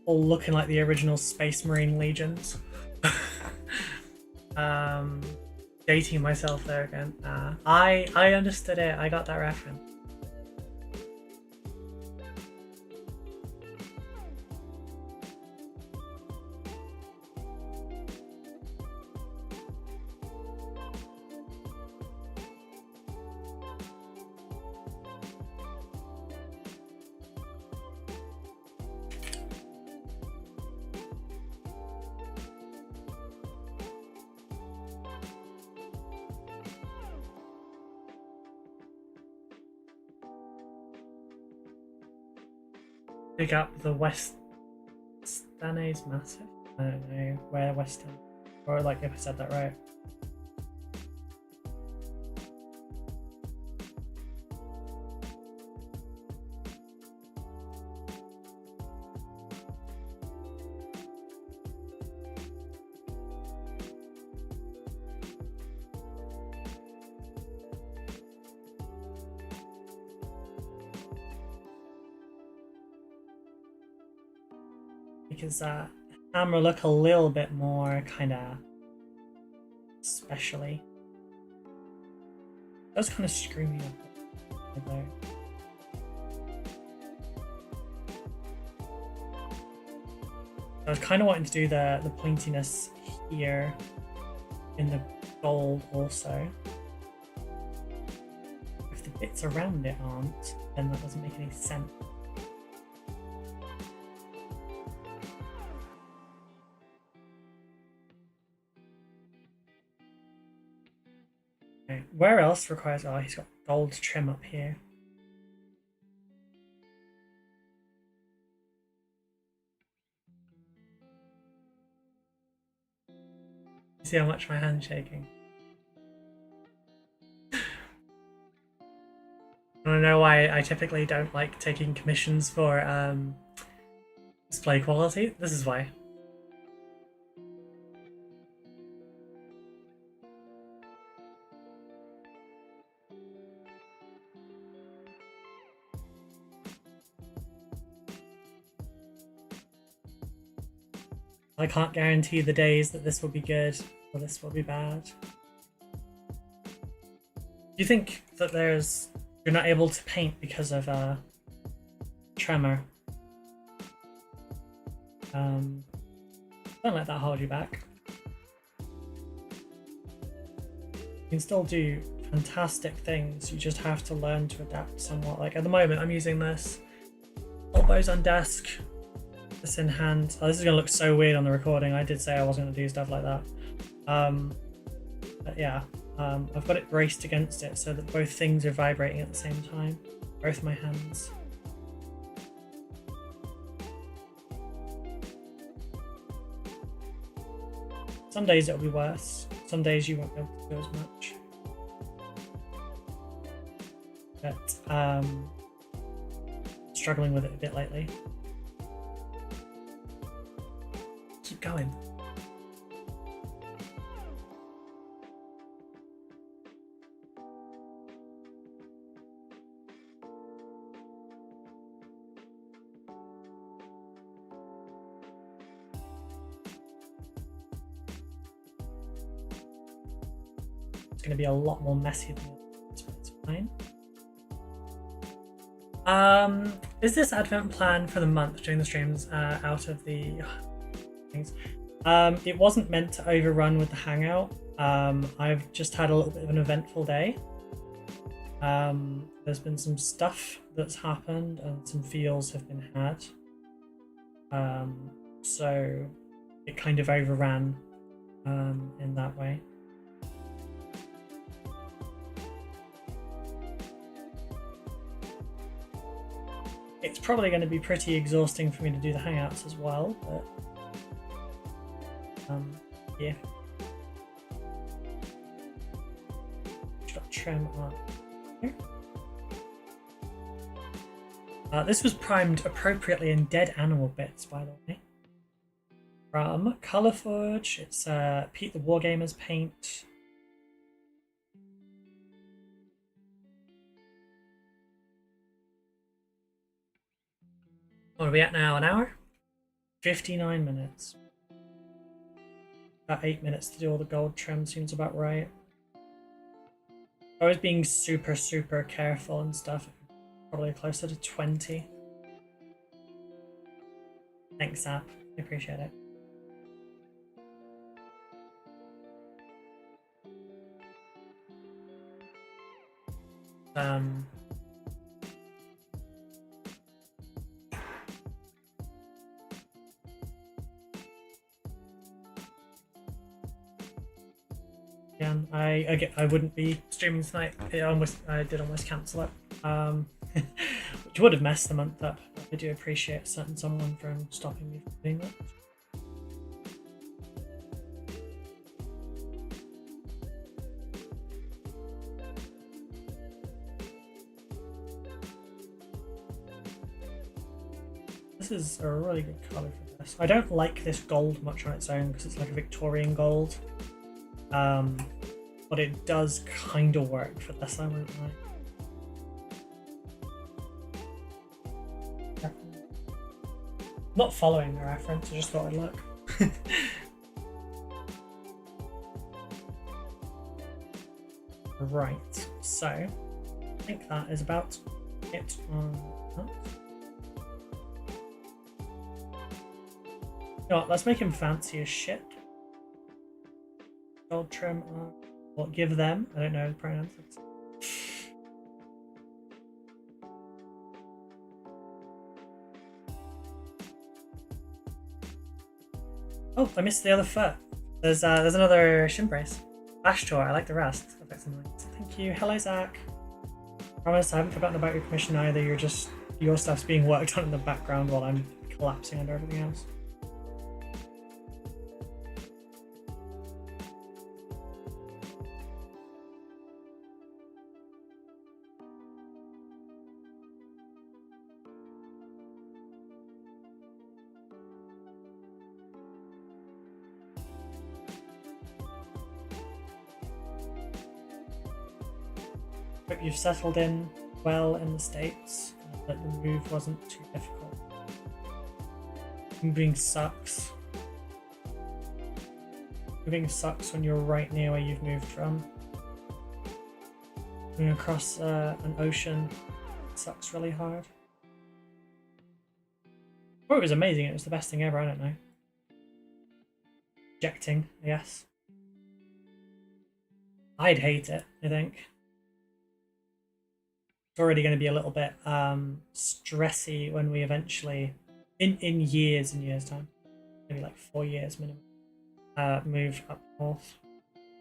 Speaker 1: All looking like the original Space Marine Legions. Dating myself there again. I understood it. I got that reference. Pick up the West Stanay's Massive? I don't know where Western, or like if I said that right. Because camera look a little bit more kind of specially. That was kind of screaming up there. I was kind of wanting to do the pointiness here in the gold also. With the bits around it aren't, then that doesn't make any sense. Okay, where else requires... Oh, he's got gold trim up here. See how much my hand's shaking? I don't know why I typically don't like taking commissions for display quality. This is why. I can't guarantee the days that this will be good or this will be bad. Do you think that you're not able to paint because of tremor? Don't let that hold you back. You can still do fantastic things, you just have to learn to adapt somewhat. Like at the moment I'm using this, elbows on desk, this in hand. Oh, this is gonna look so weird on the recording. I did say I wasn't gonna do stuff like that. But yeah, I've got it braced against it so that both things are vibrating at the same time, both my hands. Some days it'll be worse, some days you won't be able to do as much. But struggling with it a bit lately. Keep going. It's going to be a lot more messy than this, but it's fine. Is this advent plan for the month during the streams out of the things? It wasn't meant to overrun with the hangout. I've just had a little bit of an eventful day. There's been some stuff that's happened and some feels have been had. So it kind of overran in that way. It's probably going to be pretty exhausting for me to do the hangouts as well, but yeah. Just got trim on here. This was primed appropriately in dead animal bits, by the way. From Colourforge, it's Pete the Wargamer's paint. What are we at now? An hour? 59 minutes. About 8 minutes to do all the gold trim seems about right. I was being super, super careful and stuff. Probably closer to 20. Thanks, Zap. I appreciate it. Again, I wouldn't be streaming tonight. I did almost cancel it, which would have messed the month up. I do appreciate someone from stopping me from doing that. This is a really good colour for this. I don't like this gold much on its own because it's like a Victorian gold. But it does kind of work for this, I won't lie. Not following the reference, I just thought I'd look. Right, so I think that is about it on that. You know what, let's make him fancy as shit. Gold trim, or give them, I don't know the pronouns. Oh, I missed the other foot. There's another shin brace. Ashtor, I like the rest. Thank you. Hello, Zach. Promise, I haven't forgotten about your commission either. You're just, your stuff's being worked on in the background while I'm collapsing under everything else. Hope you've settled in well in the States, that the move wasn't too difficult. Moving sucks. Moving sucks when you're right near where you've moved from. Moving across an ocean sucks really hard. Oh, it was amazing. It was the best thing ever. I don't know. Ejecting, I guess. I'd hate it, I think. It's already going to be a little bit stressy when we eventually, in years and years time, maybe like 4 years minimum, move up north.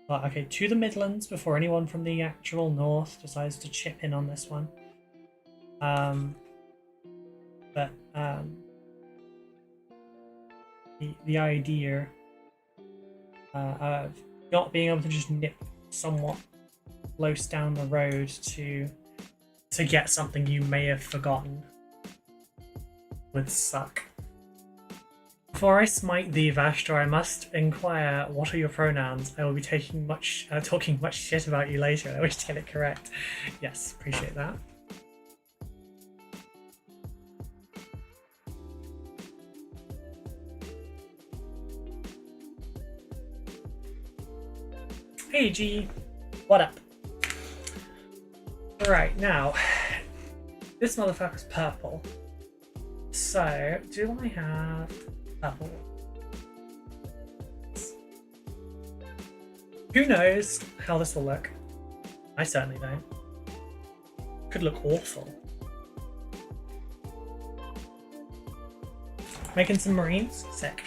Speaker 1: But okay, to the Midlands before anyone from the actual north decides to chip in on this one. The idea of not being able to just nip somewhat close down the road to get something you may have forgotten would suck. Before I smite thee, Vashtor, I must inquire, what are your pronouns? I will be talking much shit about you later. I wish to get it correct. Yes, appreciate that. Hey G, what up? Right, now, this motherfucker's purple. So, do I have purple? Who knows how this will look? I certainly don't. Could look awful. Making some marines? Sick.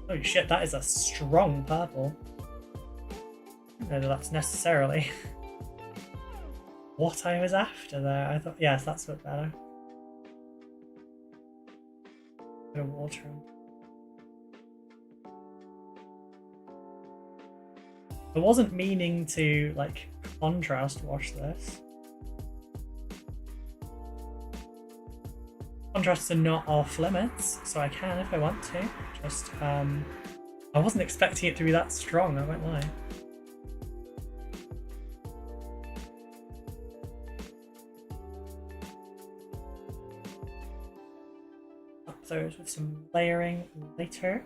Speaker 1: Oh shit, that is a strong purple. I don't know that's necessarily what I was after there. I thought, yes, that's a bit better. Bit of water. I wasn't meaning to, like, contrast wash this. Contrasts are not off limits, so I can if I want to. Just, I wasn't expecting it to be that strong, I won't lie. Up those with some layering later.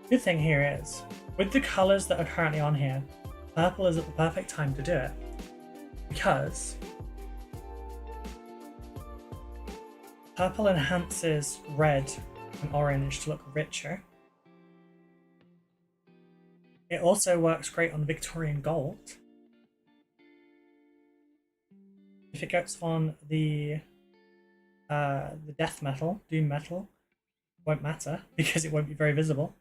Speaker 1: Good thing here is, with the colours that are currently on here, purple is at the perfect time to do it. Because purple enhances red and orange to look richer. It also works great on Victorian gold. If it goes on the death metal, doom metal, won't matter because it won't be very visible.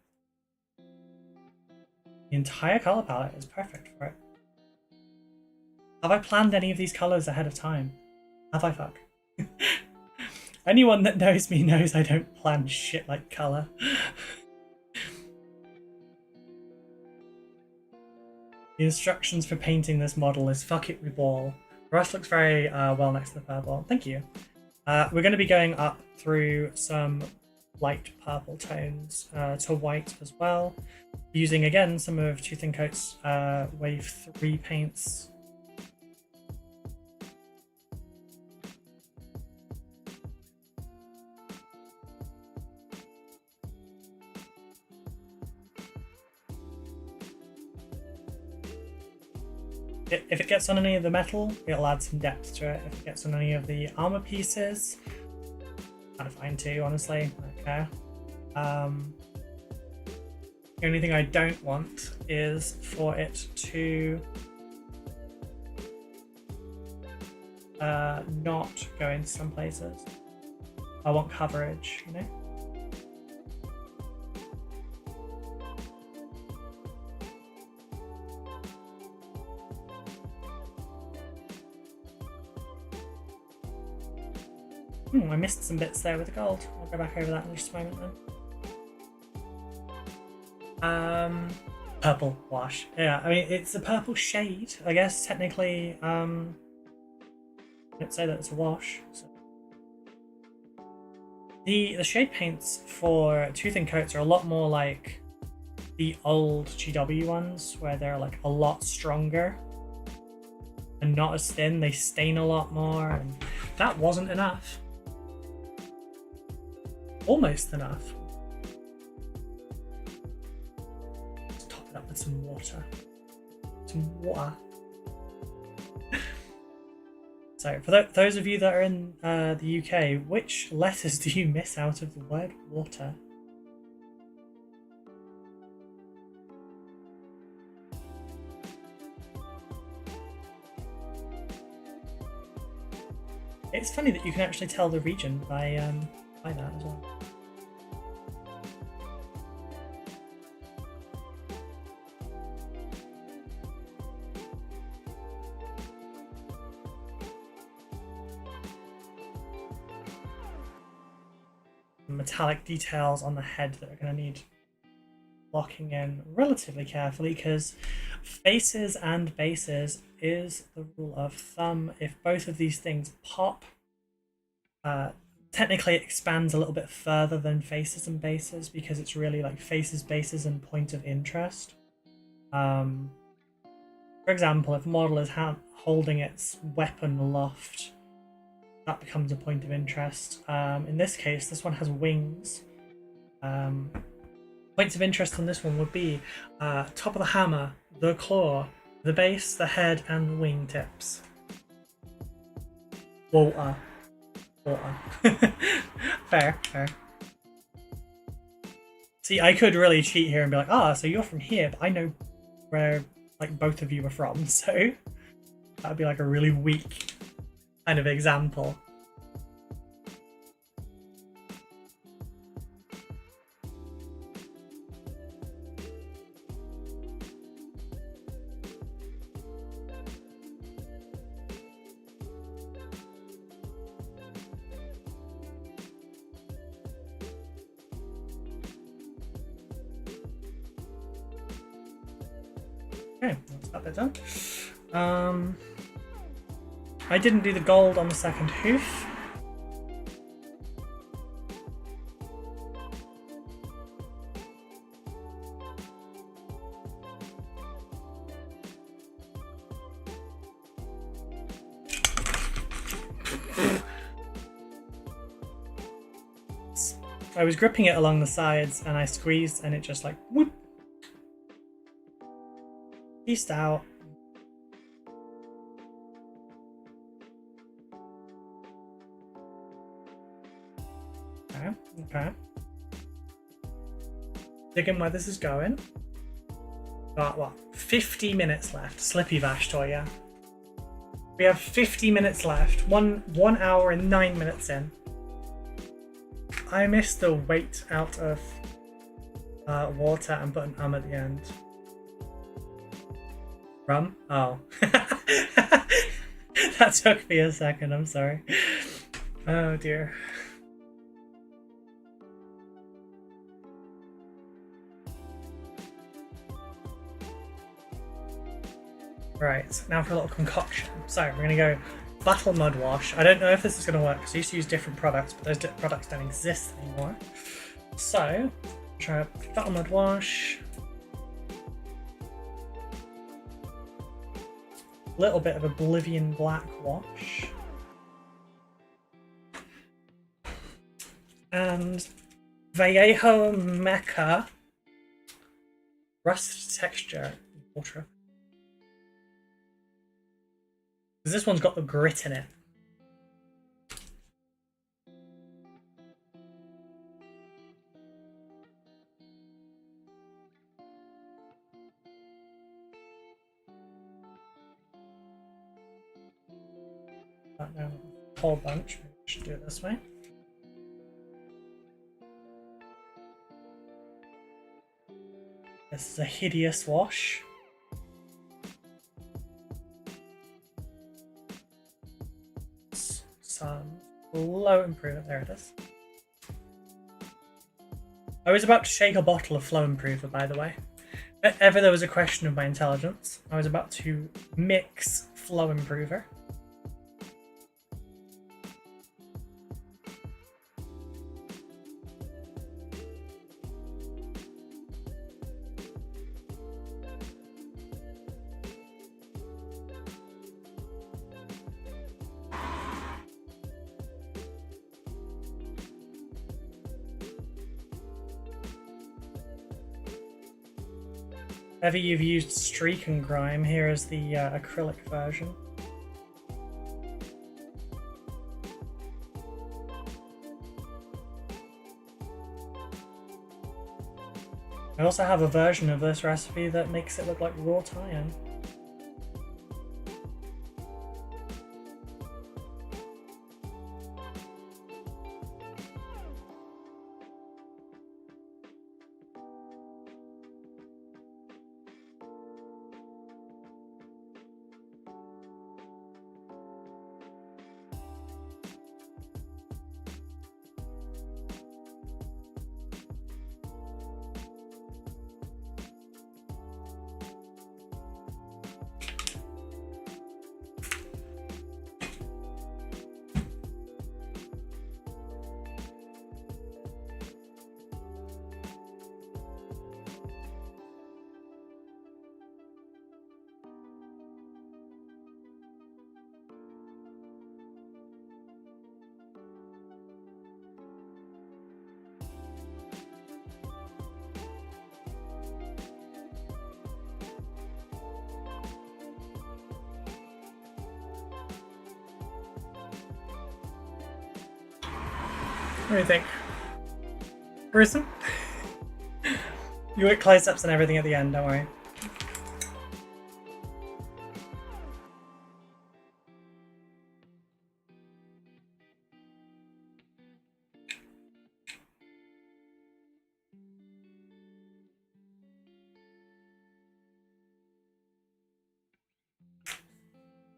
Speaker 1: The entire colour palette is perfect for it. Have I planned any of these colours ahead of time? Have I fuck? Anyone that knows me knows I don't plan shit like colour. The instructions for painting this model is fuck it, we ball. The rest looks very well next to the purple. Thank you. We're going to be going up through some light purple tones to white as well, using again some of Too Thin Coat's Wave 3 paints. if it gets on any of the metal, it'll add some depth to it. If it gets on any of the armor pieces, kind of fine too, honestly. I don't care. The only thing I don't want is for it to not go into some places. I want coverage, you know? I missed some bits there with the gold. I'll go back over that in just a moment then. Purple wash. Yeah, I mean, it's a purple shade. I guess technically, I didn't say that it's a wash. So. The shade paints for Too Thin coats are a lot more like the old GW ones, where they're like a lot stronger and not as thin. They stain a lot more, and that wasn't enough. Almost enough. Let's top it up with some water. Some water. So, for those of you that are in the UK, which letters do you miss out of the word water? It's funny that you can actually tell the region by that as well. Metallic details on the head that are going to need locking in relatively carefully, because faces and bases is the rule of thumb. If both of these things pop, technically it expands a little bit further than faces and bases, because it's really like faces, bases, and point of interest. For example, if a model is holding its weapon aloft, that becomes a point of interest. In this case, this one has wings. Points of interest on this one would be top of the hammer, the claw, the base, the head, and the wing tips. Water. Fair. See, I could really cheat here and be like, so you're from here, but I know where like both of you are from, so that would be like a really weak kind of example. Okay, that's that bit done. I didn't do the gold on the second hoof. I was gripping it along the sides and I squeezed and it just like whoop, pieced out. Okay. Digging where this is going. Got what? 50 minutes left. Slippy Vash toy, yeah. We have 50 minutes left. One hour and 9 minutes in. I missed the weight out of water and put an at the end. Rum? Oh. That took me a second, I'm sorry. Oh dear. Right, now for a little concoction. So we're going to go Battle Mud Wash. I don't know if this is going to work because I used to use different products, but those products don't exist anymore. So, try Battle Mud Wash. A little bit of Oblivion Black Wash. And Vallejo Mecha Rust Texture Water. Because this one's got the grit in it. Don't know a whole bunch. Maybe we should do it this way. This is a hideous wash. Some flow improvement. There it is. I was about to shake a bottle of flow improver, by the way. If ever there was a question of my intelligence, I was about to mix flow improver. If ever you've used Streak and Grime, here is the acrylic version. I also have a version of this recipe that makes it look like wrought iron. What do you think? Gruesome? You get close-ups and everything at the end, don't worry.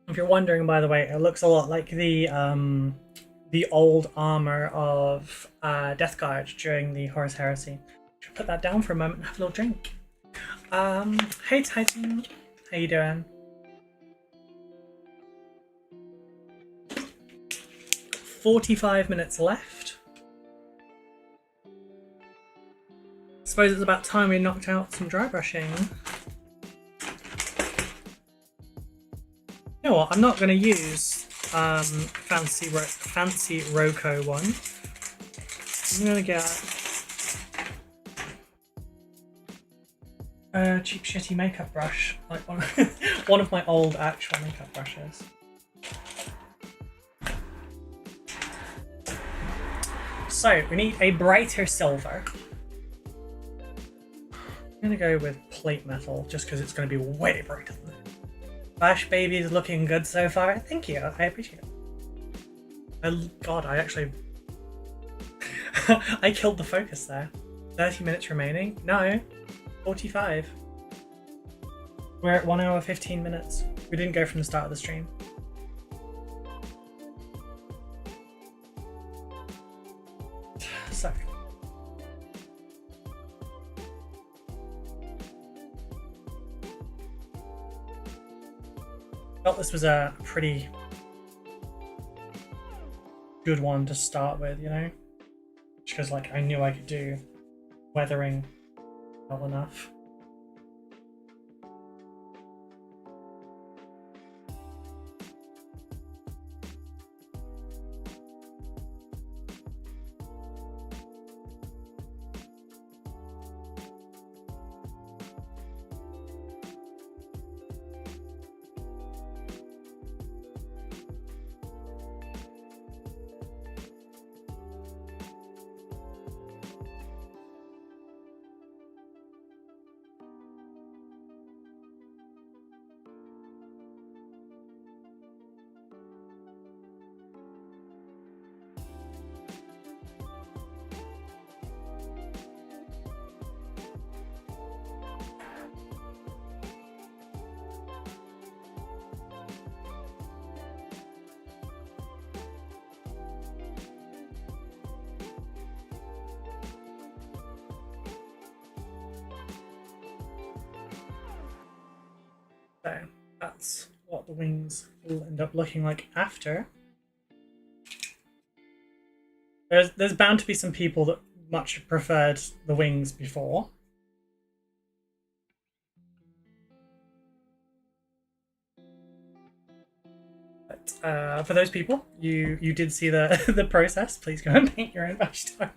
Speaker 1: If you're wondering, by the way, it looks a lot like the old armor of Death Guard during the Horus Heresy. Should put that down for a moment and have a little drink. Hey Titan, how you doing? "45 minutes left. Suppose it's about time we knocked out some dry brushing. You know what? I'm not going to use fancy RoCo one. I'm going to get a cheap shitty makeup brush, like one of my old actual makeup brushes. So we need a brighter silver. I'm going to go with plate metal just because it's going to be way brighter than that. Bash Baby is looking good so far. Thank you, I appreciate it. God, I actually... I killed the focus there. 30 minutes remaining? No, 45. We're at 1 hour 15 minutes. We didn't go from the start of the stream. So... felt this was a pretty good one to start with, you know? Because like I knew I could do weathering well enough. that's what the wings will end up looking like after. There's bound to be some people that much preferred the wings before. But for those people, you did see the the process. Please go and paint your own bash toe.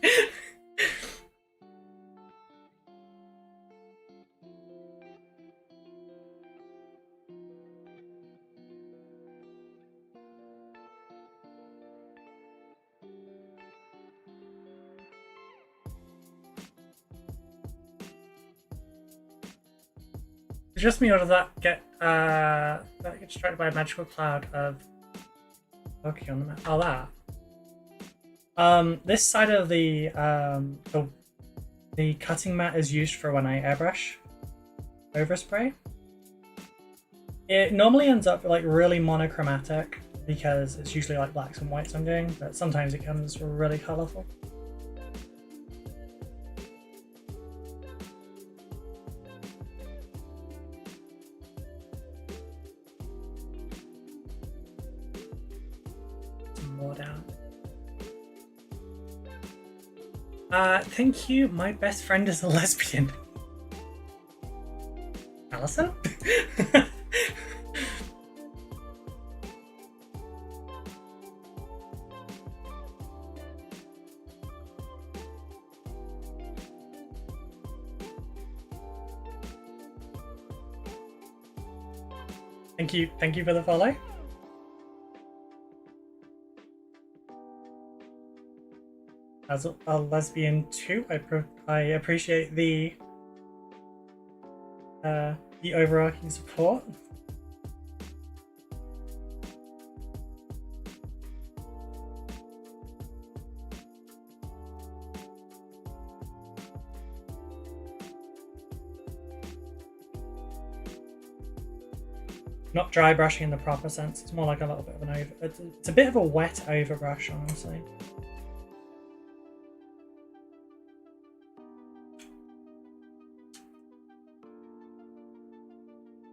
Speaker 1: Just me, or does that get distracted by a magical cloud of okay on the map? Oh, that. This side of the cutting mat is used for when I airbrush overspray. It normally ends up like really monochromatic because it's usually like blacks and whites I'm doing, but sometimes it comes really colorful. More down. Thank you. My best friend is a lesbian. Allison? Thank you for the follow. As a lesbian too, I appreciate the overarching support. Not dry brushing in the proper sense. It's more like a little bit of an over. It's a bit of a wet overbrush, honestly.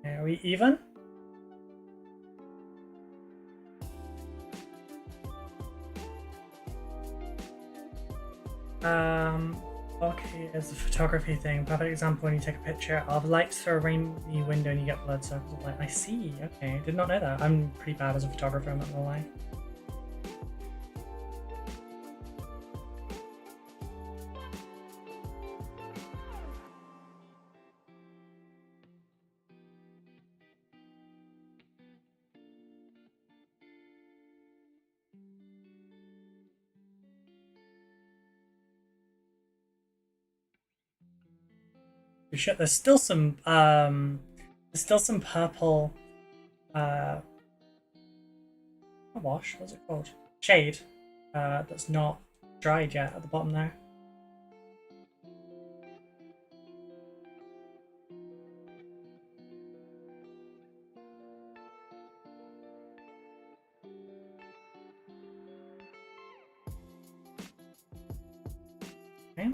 Speaker 1: Are we even? Okay, it's a photography thing. Perfect example when you take a picture of lights through a rainy window and you get blood circles of light. I see, okay, did not know that. I'm pretty bad as a photographer, I'm not gonna lie. Shit, there's still some purple not wash, what's it called? Shade that's not dried yet at the bottom there. Okay.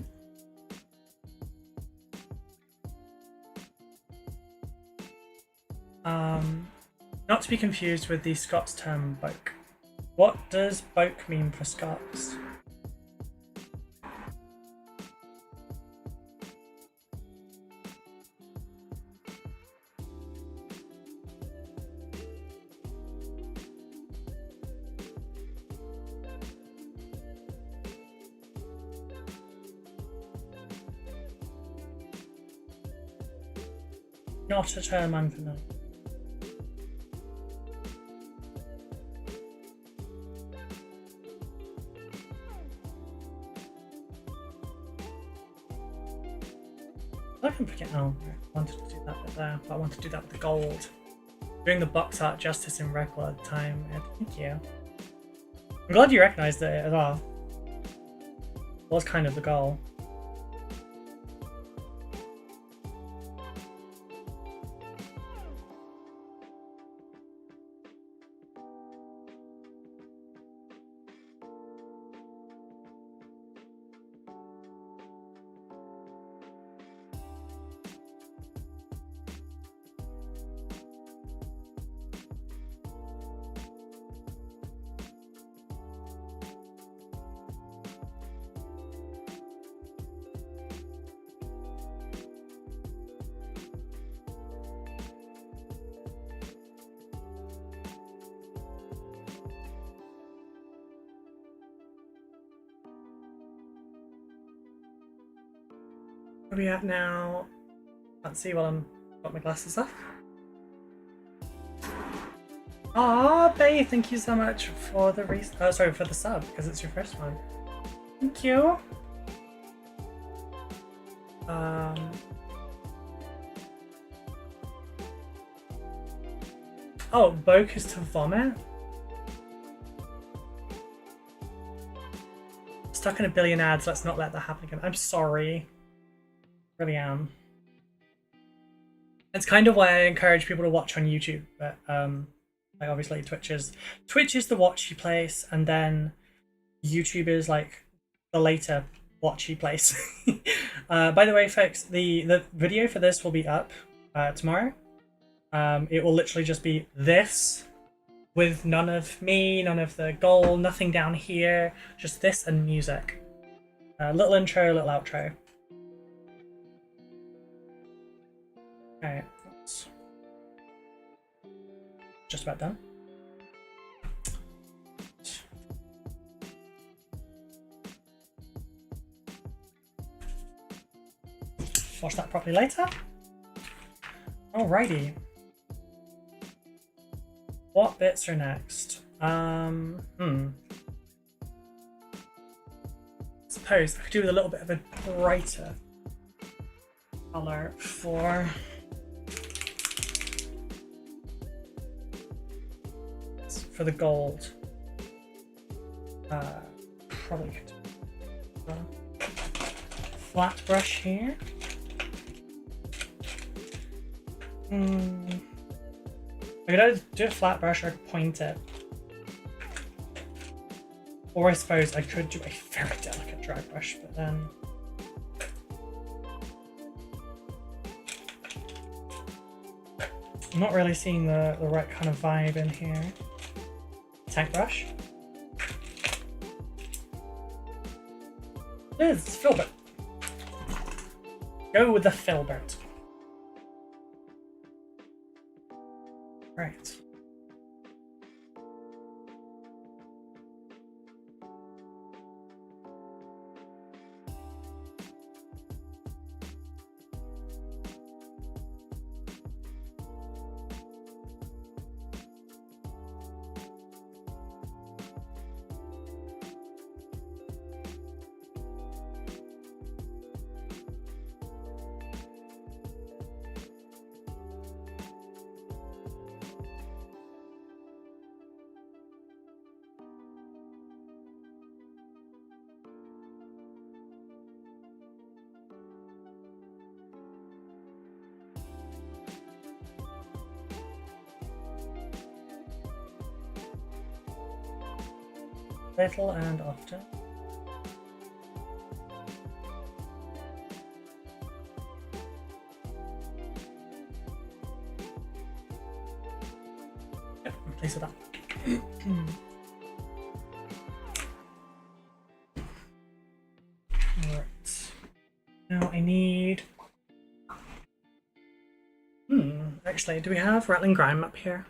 Speaker 1: Not to be confused with the Scots term boke. What does boke mean for Scots? Not a term I'm familiar with. I can forget. Oh, I wanted to do that bit there, but I want to do that with the gold. Doing the box art justice in record time. Thank you. I'm glad you recognised it as well. It was kind of the goal. Where are we at now? Can't see while I'm got my glasses off. Ah, Bay, thank you so much for the for the sub, because it's your first one. Thank you. Oh, Boke is to vomit? Stuck in a billion ads, let's not let that happen again. I'm sorry. Really am. It's kind of why I encourage people to watch on YouTube, but like obviously Twitch is the watchy place, and then YouTube is like the later watchy place. By the way, folks, the video for this will be up tomorrow. It will literally just be this with none of me, none of the goal, nothing down here, just this and music. Little intro, little outro. Okay, that's just about done. Watch that properly later. Alrighty. What bits are next? Suppose I could do with a little bit of a brighter color for the gold. Probably could flat brush here. I could either do a flat brush or I could point it. Or I suppose I could do a very delicate dry brush, but then I'm not really seeing the right kind of vibe in here. Tank brush. It is, it's Filbert. Go with the Filbert. Right. Little and often. Yep, replace it up. Alright. Now I need... Actually, do we have Rattling Grime up here?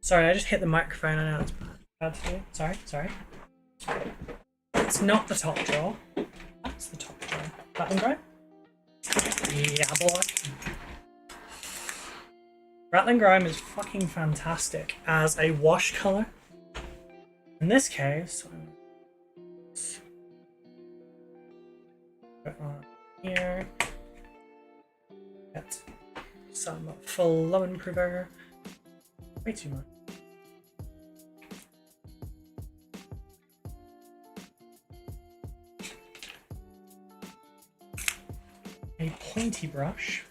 Speaker 1: Sorry, I just hit the microphone. I know it's bad. Sorry. It's not the top drawer. That's the top drawer. Rattling Grime? Yeah, boy. Rattling Grime is fucking fantastic as a wash colour. In this case, put on here. Get some flow improver. Way too much. A pointy brush.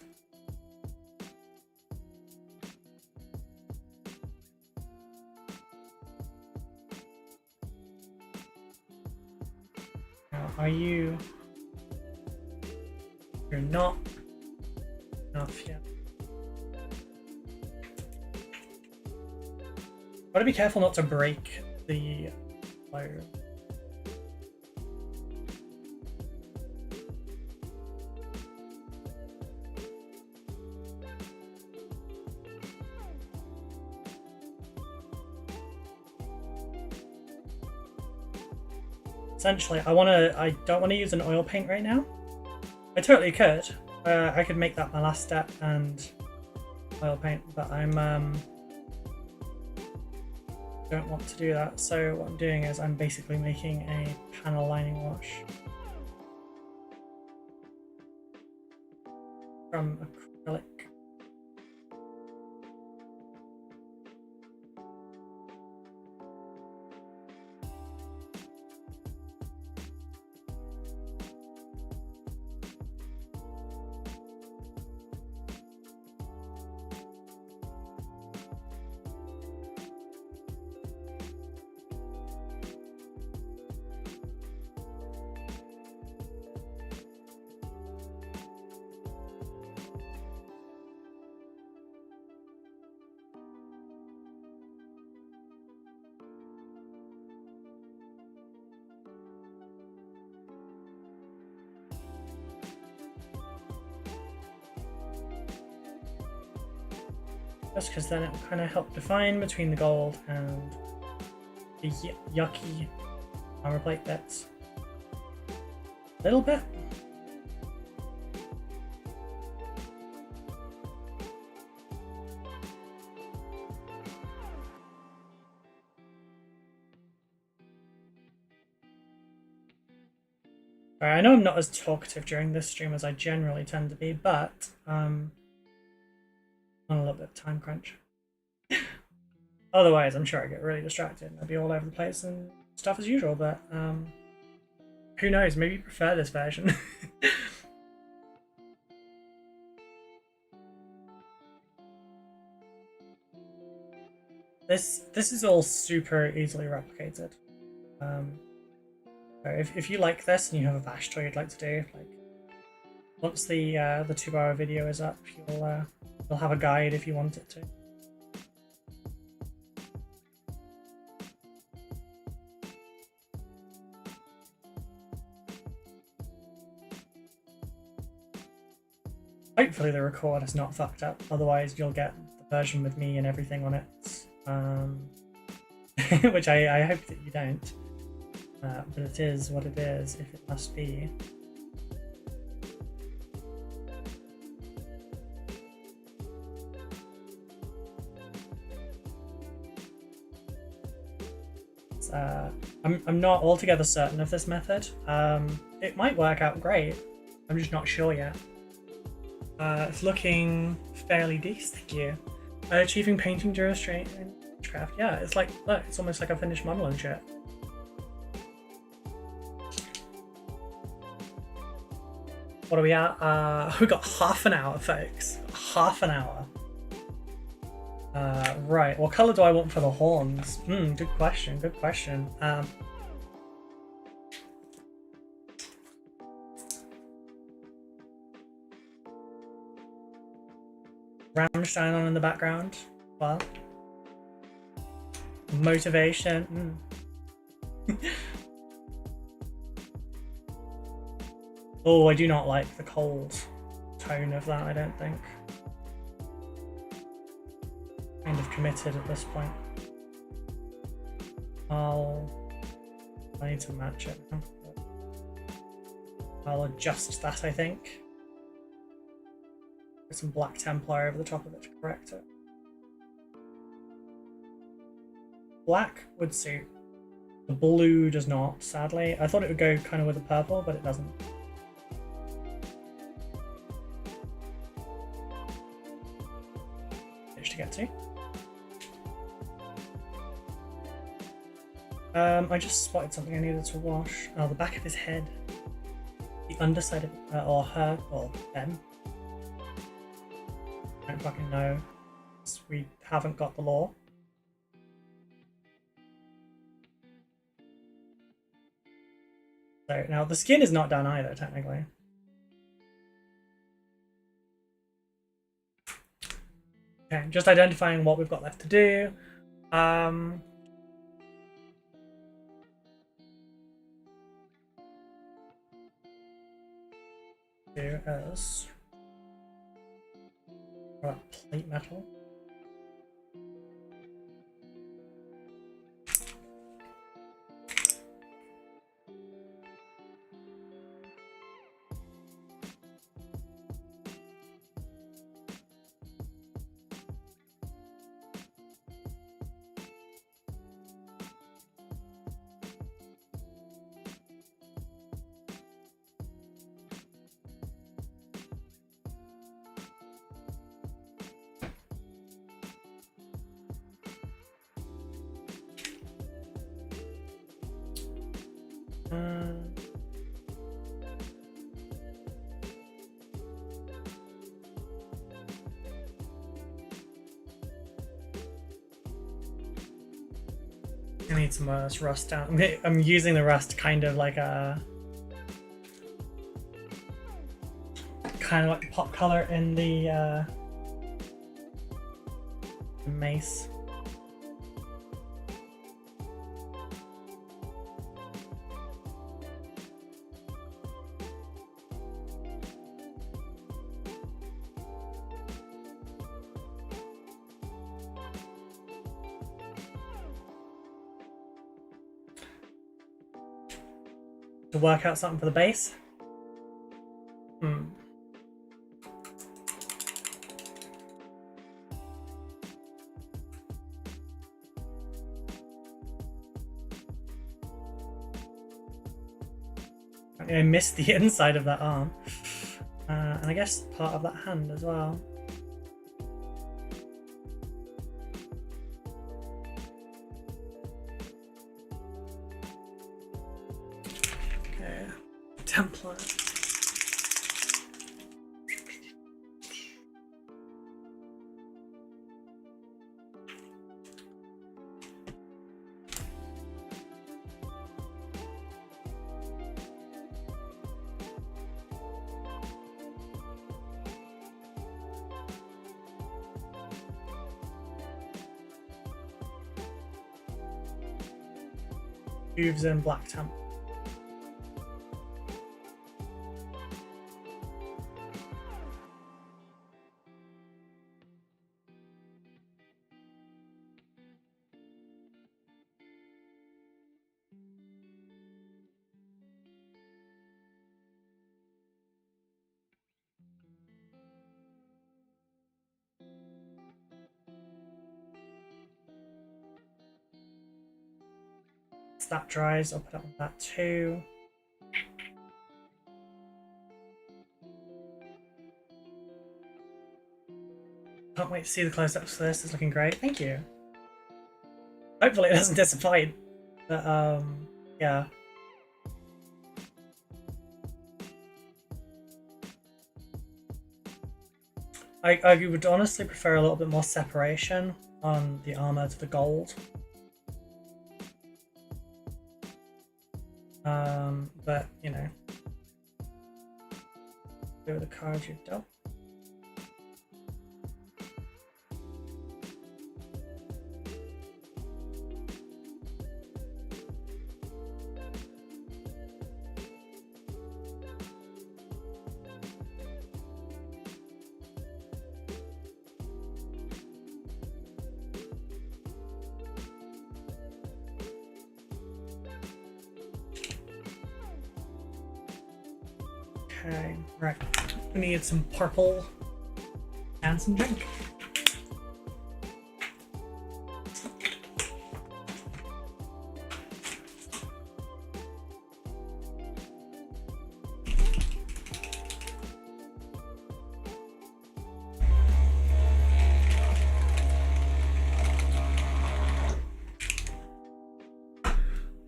Speaker 1: Now, you're not enough yet. Gotta be careful not to break the wire. Essentially, I don't want to use an oil paint right now. I totally could. I could make that my last step and oil paint, but I'm don't want to do that. So what I'm doing is I'm basically making a panel lining wash from acrylic. Just because then it will kind of help define between the gold and the yucky armor plate bits. A little bit. I know I'm not as talkative during this stream as I generally tend to be, but on a little bit of time crunch. Otherwise, I'm sure I get really distracted and I'd be all over the place and stuff as usual, but who knows, maybe you prefer this version. This is all super easily replicated. If you like this and you have a bash toy you'd like to do, like once the 2-hour video is up, you'll have a guide if you want it to. Hopefully the record is not fucked up, otherwise you'll get the version with me and everything on it, which I hope that you don't, but it is what it is if it must be. I'm not altogether certain of this method. It might work out great, I'm just not sure yet. It's looking fairly decent, thank you. Achieving painting during straight in craft. Yeah, it's like, look, it's almost like a finished model and shit. What are we at? We got half an hour, folks. Half an hour. Right, what colour do I want for the horns? Good question, good question. Rammstein on in the background. Well, motivation. Oh, I do not like the cold tone of that, I don't think. Kind of committed at this point. I need to match it now. I'll adjust that, I think. Put some black Templar over the top of it to correct it. Black would suit. The blue does not, sadly. I thought it would go kind of with the purple, but it doesn't. To get to. I just spotted something I needed to wash. Oh, the back of his head. The underside of or her, or them. I don't fucking know. We haven't got the law. So now the skin is not done either, technically. Okay, just identifying what we've got left to do. Do as plate metal. I need some more rust down. I'm using the rust kind of like a pop color in the mace. To work out something for the base. I missed the inside of that arm. And I guess part of that hand as well. Okay, Templar. Hooves in Black Temp. That dries, I'll put it on that too. Can't wait to see the close-ups for this. It's looking great. Thank you. Hopefully it doesn't disappoint. But yeah. I would honestly prefer a little bit more separation on the armor to the gold. But you know, go with the cards you've dealt. Okay, right. We need some purple and some drink.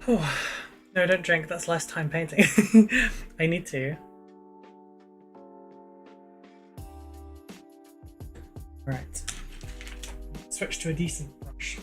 Speaker 1: Oh, no, don't drink. That's less time painting. I need to. Right. Switch to a decent brush.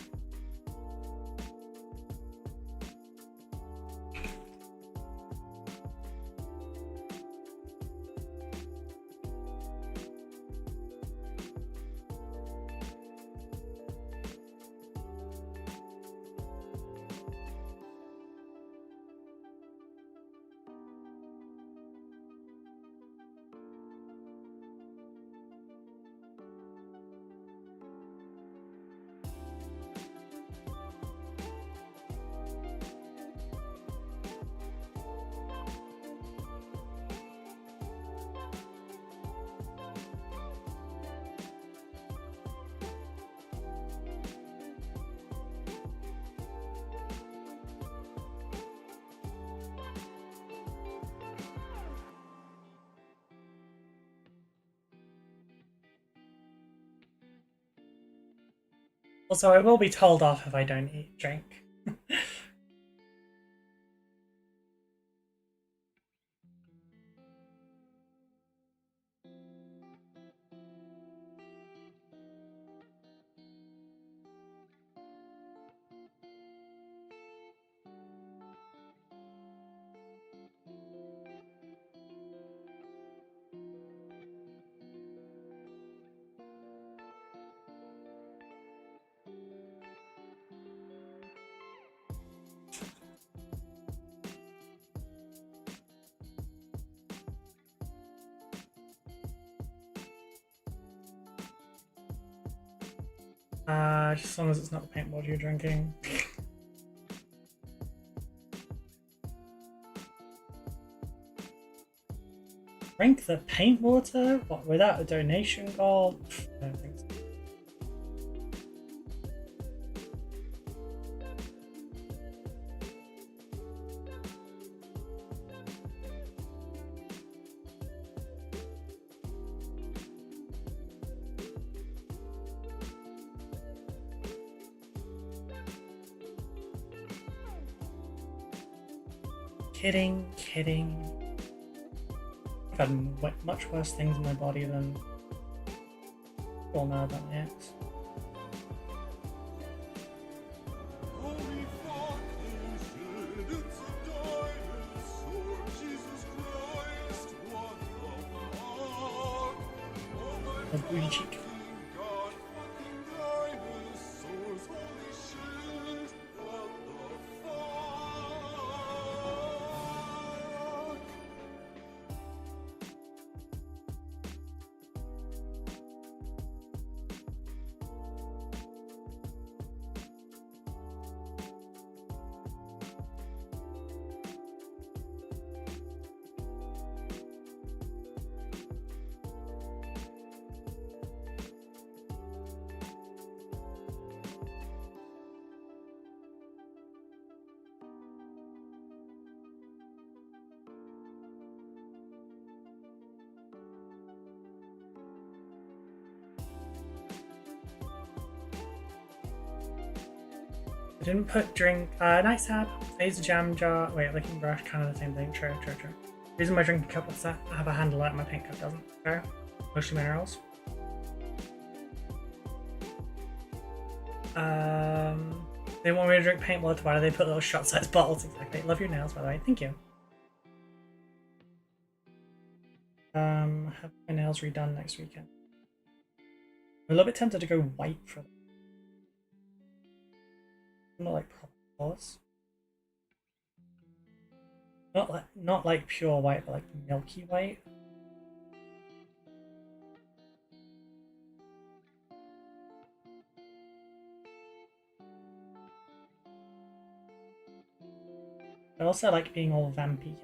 Speaker 1: Also, I will be told off if I don't drink. Just as long as it's not the paint water you're drinking. Drink the paint water? What, without a donation goal? I don't think so. Kidding, kidding. I've had much worse things in my body than all know about my ex. A booty cheek. I didn't put drink. Nice tab. I use a jam jar. Wait, licking brush, kind of the same thing. True, true, true. Using my drinking cup, what's that? I have a handle out, my paint cup doesn't. Okay. Mostly minerals. They want me to drink paint water. Why do they put little shot-sized bottles? Exactly. Love your nails, by the way. Thank you. Have my nails redone next weekend. I'm a little bit tempted to go white for them. Not like proper colors. Not like pure white, but like milky white. I also like being all vampy.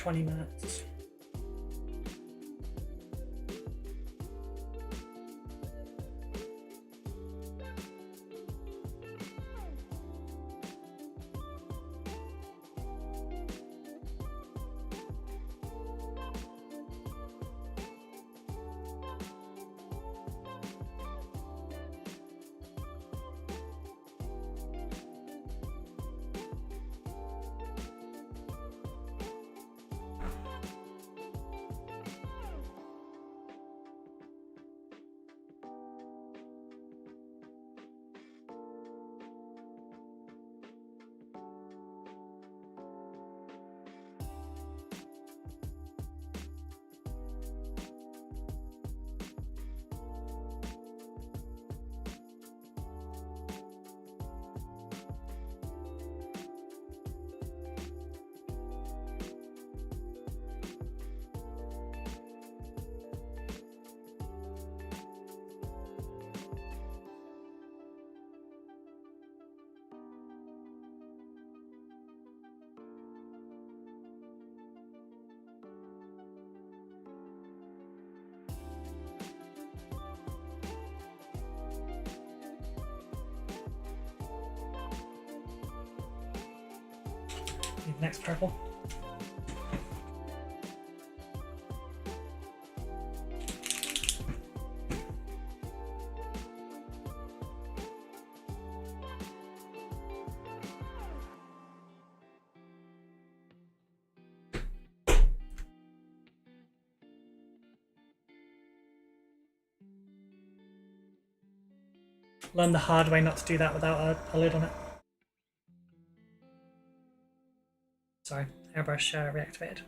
Speaker 1: Minutes. Next purple. Learned the hard way not to do that without a lid on it. Sorry, airbrush reactivated.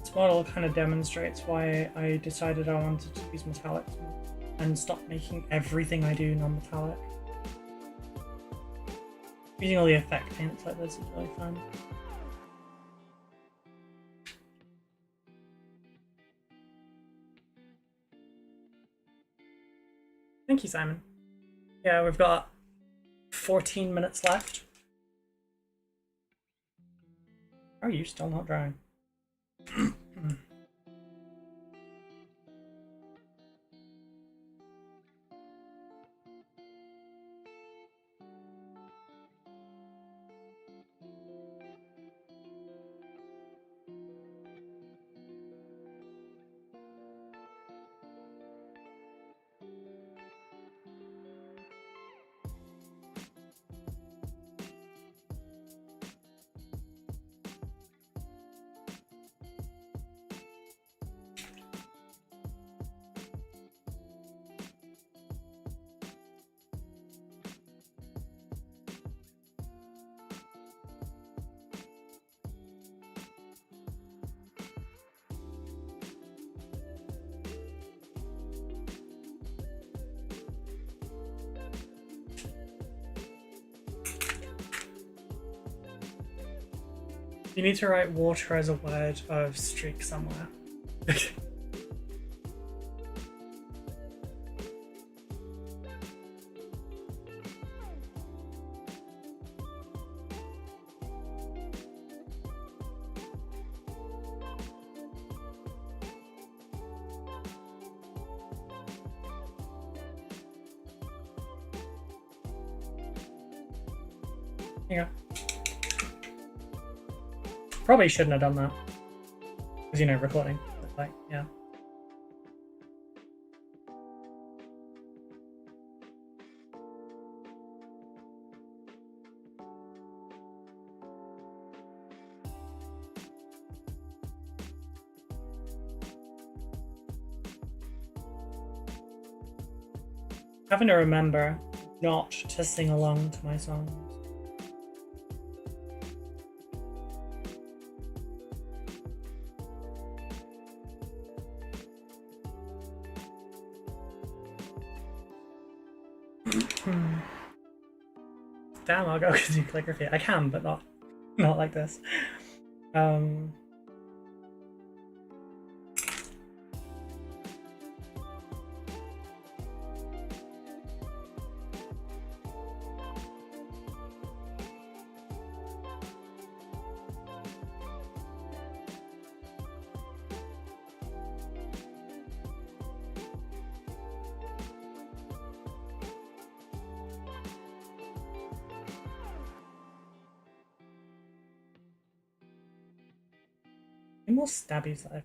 Speaker 1: This model kind of demonstrates why I decided I wanted to use metallics and stop making everything I do non-metallic. Using all the effect paints like this is really fun. Thank you, Simon. Yeah, we've got 14 minutes left. How are you still not drying? You need to write water as a word of streak somewhere. Yeah. Probably shouldn't have done that. Because, you know, recording. But, like, yeah. Having to remember not to sing along to my songs. damn, I'll go do calligraphy. I can, but not like this. Any more stabbies that I've...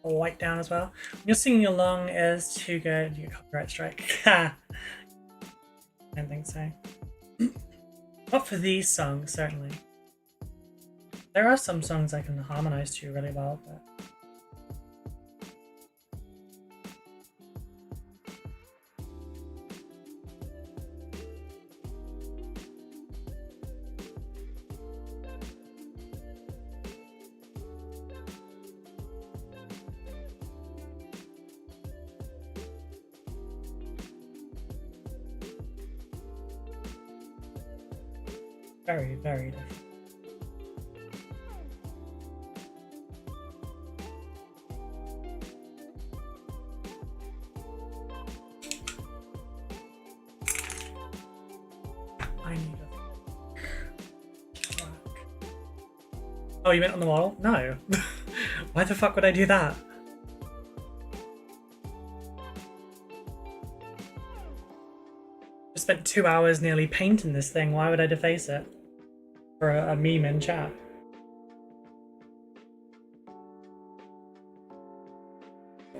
Speaker 1: white down as well. When you're singing along is too good, you get copyright strike. I don't think so. Not for these songs, certainly. There are some songs I can harmonize to really well, but... very, very different. I need a... Oh, you meant on the model? No. Why the fuck would I do that? I spent 2 hours nearly painting this thing. Why would I deface it? For a meme in chat.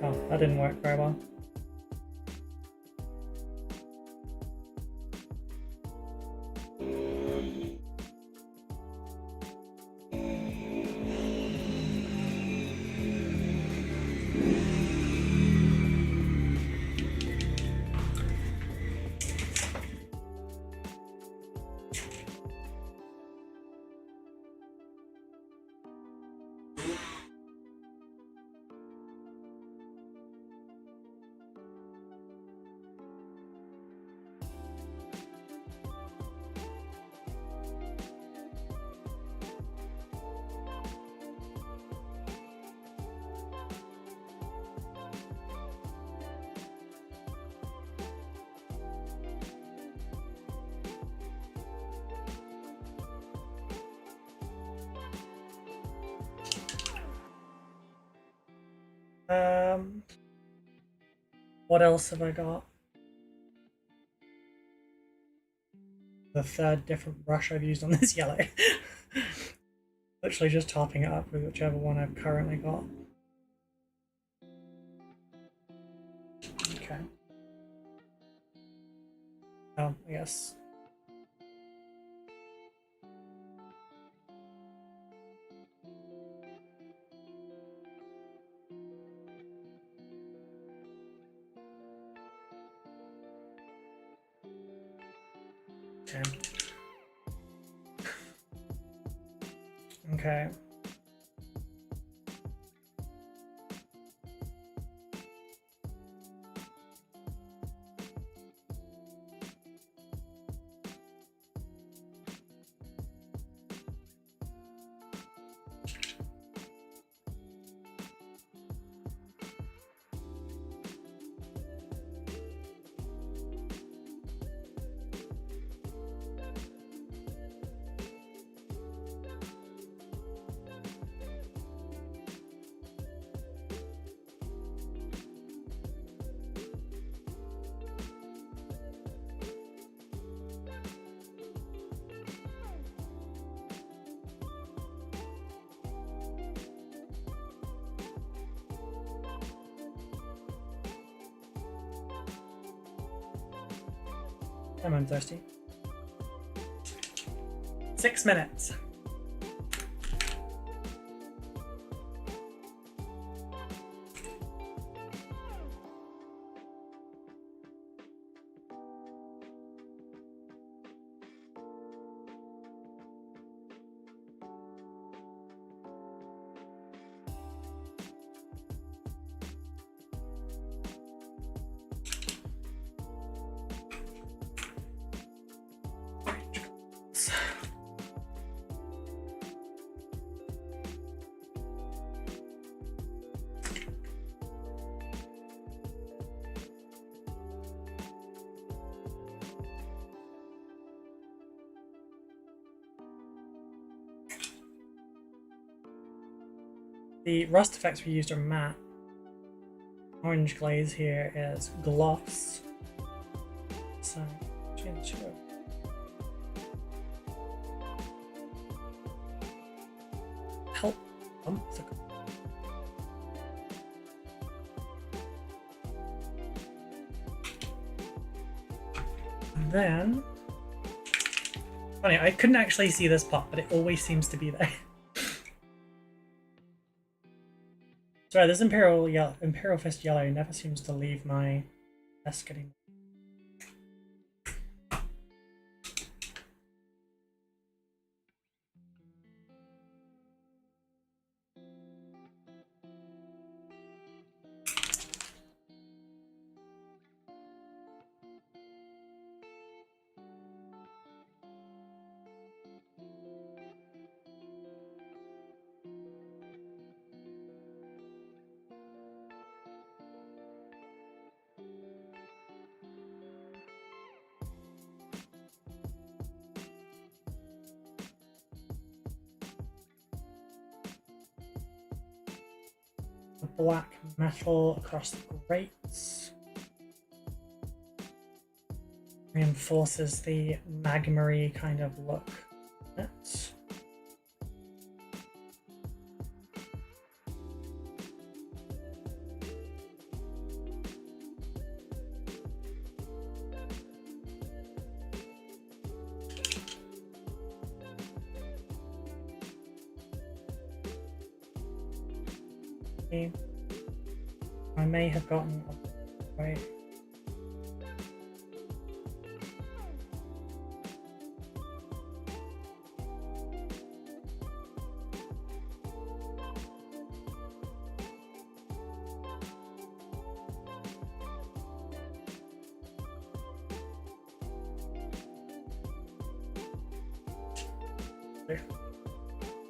Speaker 1: Oh, that didn't work very well. What else have I got? The third different brush I've used on this yellow. Literally just topping it up with whichever one I've currently got. Okay. I guess. Okay. I'm thirsty. 6 minutes. The rust effects we used are matte. Orange glaze here is gloss. So change it. Help bump the. And then, funny, I couldn't actually see this part, but it always seems to be there. Sorry, this Imperial Fist yellow never seems to leave my desk anymore. Black metal across the grates reinforces the magma-y kind of look. That's I may have gotten away.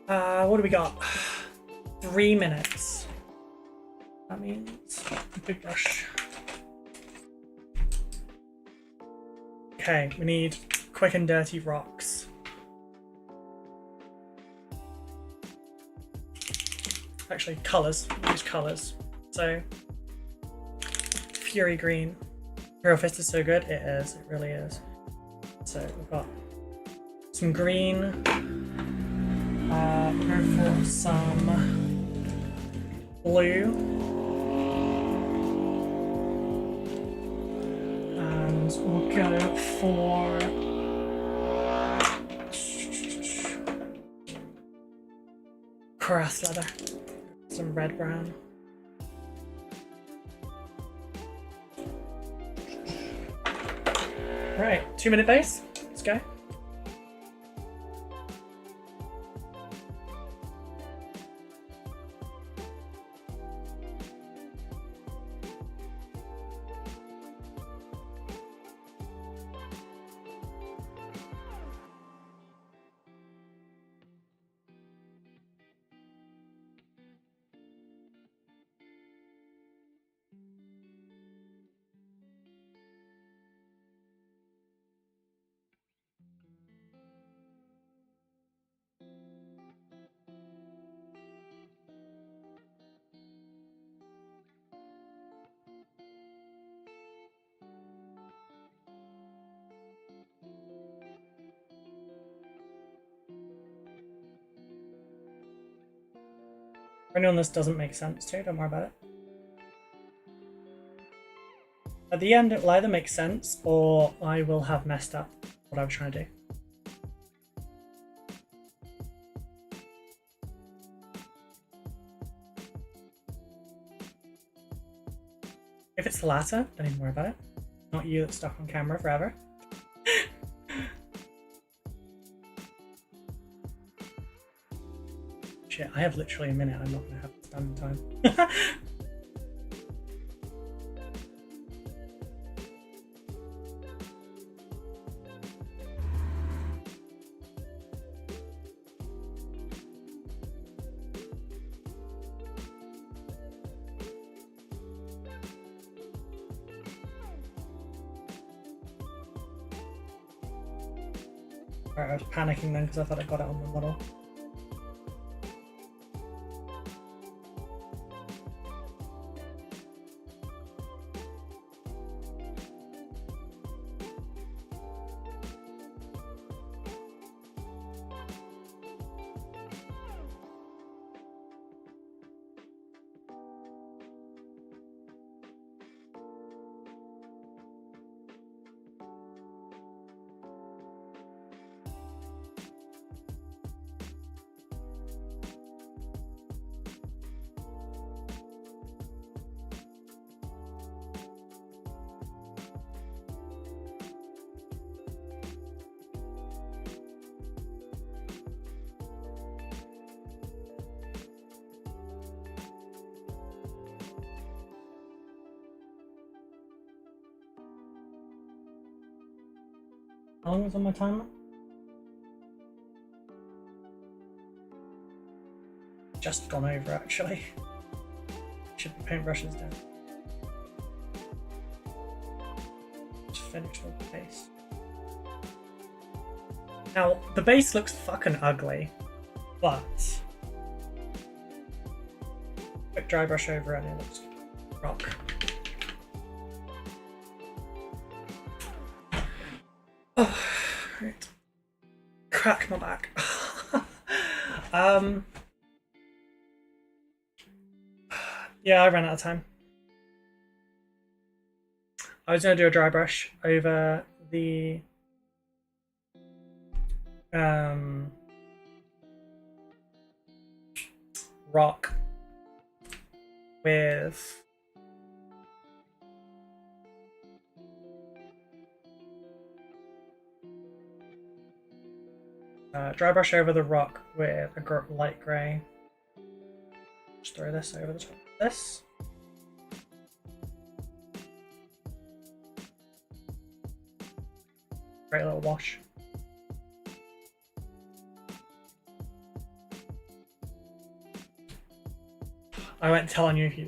Speaker 1: What do we got? 3 minutes. That means a big brush. Okay, we need quick and dirty rocks. Actually, colours. Use colours. So, Fury Green. Imperial Fist is so good. It is. It really is. So we've got some green. We'll go for some blue. And we'll go for grass leather. Some red brown. Right, 2 minute base. Let's go. For anyone this doesn't make sense to, don't worry about it. At the end, it will either make sense or I will have messed up what I was trying to do. If it's the latter, don't even worry about it. Not you that's stuck on camera forever. Shit, I have literally a minute. I'm not going to have this done in time. Alright, I was panicking then because I thought I got it on the model. How long was on my timer? Just gone over actually. Should be paintbrushes down. Just finished with the base. Now the base looks fucking ugly, but quick dry brush over it and it looks rock. Oh, right. Crack my back. Yeah, I ran out of time. I was gonna do a dry brush over the rock with dry brush over the rock with a light grey. Just throw this over the top of this. Great little wash. I went telling you if you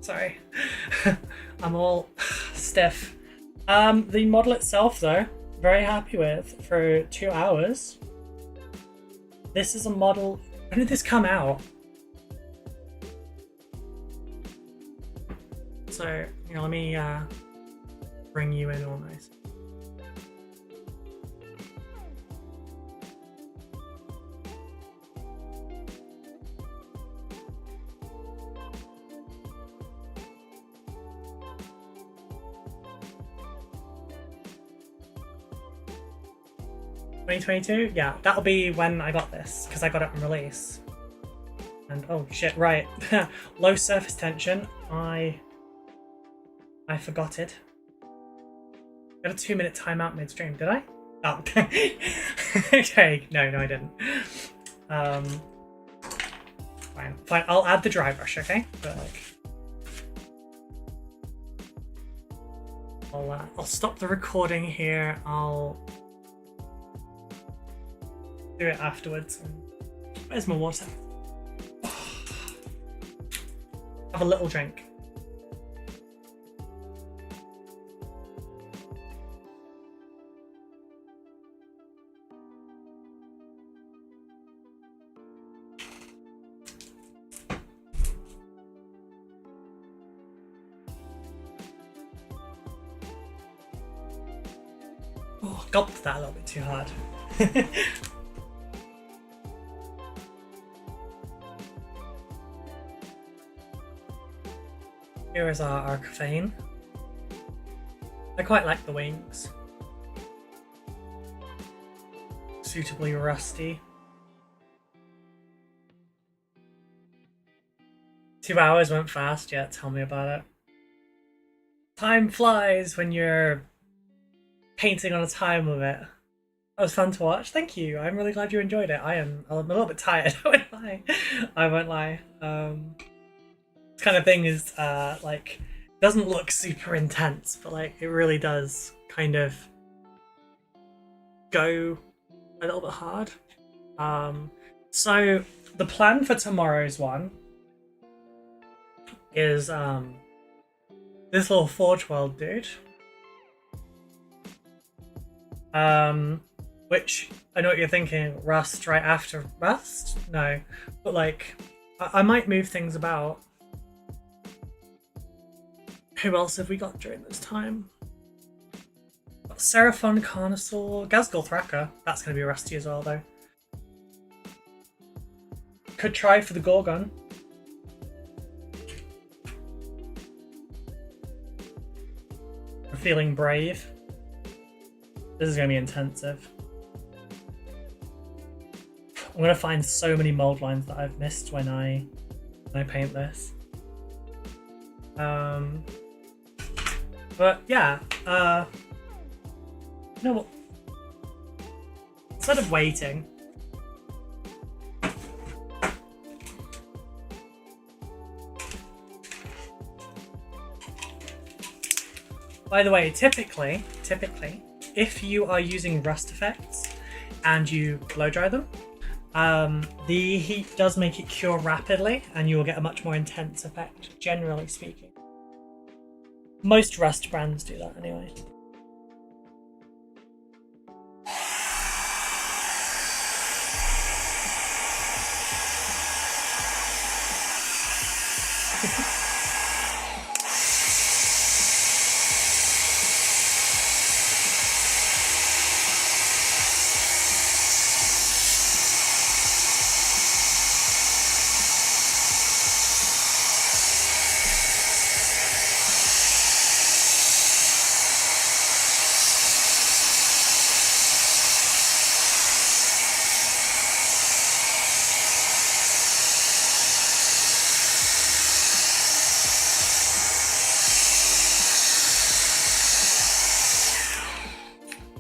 Speaker 1: Sorry. I'm all stiff. The model itself though, very happy with for 2 hours. This is a model. When did this come out? So, you know, let me bring you in almost. $2022? Yeah, that'll be when I got this, because I got it on release. And oh shit, right. Low surface tension. I forgot it. Got a 2-minute timeout midstream, did I? Oh. Okay, no, I didn't. Fine, I'll add the dry brush, okay? But like, I'll stop the recording here. I'll do it afterwards. Where's my water? Have a little drink. Oh, gulped that a little bit too hard. Here is our arcane. I quite like the wings. Suitably rusty. 2 hours went fast, yeah, tell me about it. Time flies when you're painting on a time limit. That was fun to watch, thank you. I'm really glad you enjoyed it. I'm a little bit tired, I won't lie. I won't lie. This kind of thing is like, doesn't look super intense, but like it really does kind of go a little bit hard. So the plan for tomorrow's one is this little Forge World dude. Which I know what you're thinking, Rust right after Rust? No, but like I might move things about. Who else have we got during this time? Seraphon, Carnosaur, Gazgul Thraka. That's going to be rusty as well, though. Could try for the Gorgon. I'm feeling brave. This is going to be intensive. I'm going to find so many mold lines that I've missed when I paint this. But yeah, you know what? Instead of waiting, by the way, typically, if you are using rust effects and you blow dry them, the heat does make it cure rapidly and you will get a much more intense effect, generally speaking. Most rust brands do that anyway.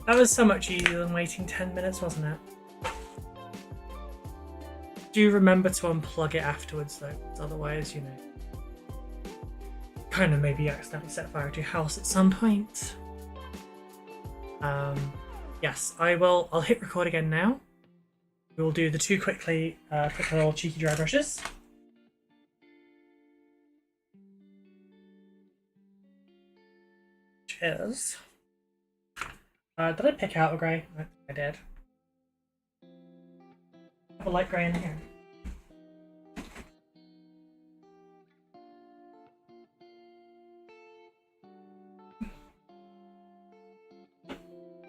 Speaker 1: That was so much easier than waiting 10 minutes, wasn't it? Do remember to unplug it afterwards though, because otherwise, you know, kind of maybe accidentally set fire to your house at some point. Yes, I'll hit record again now. We will do the two quick little cheeky dry brushes. Cheers. Did I pick out a grey? I did. I have a light grey in here.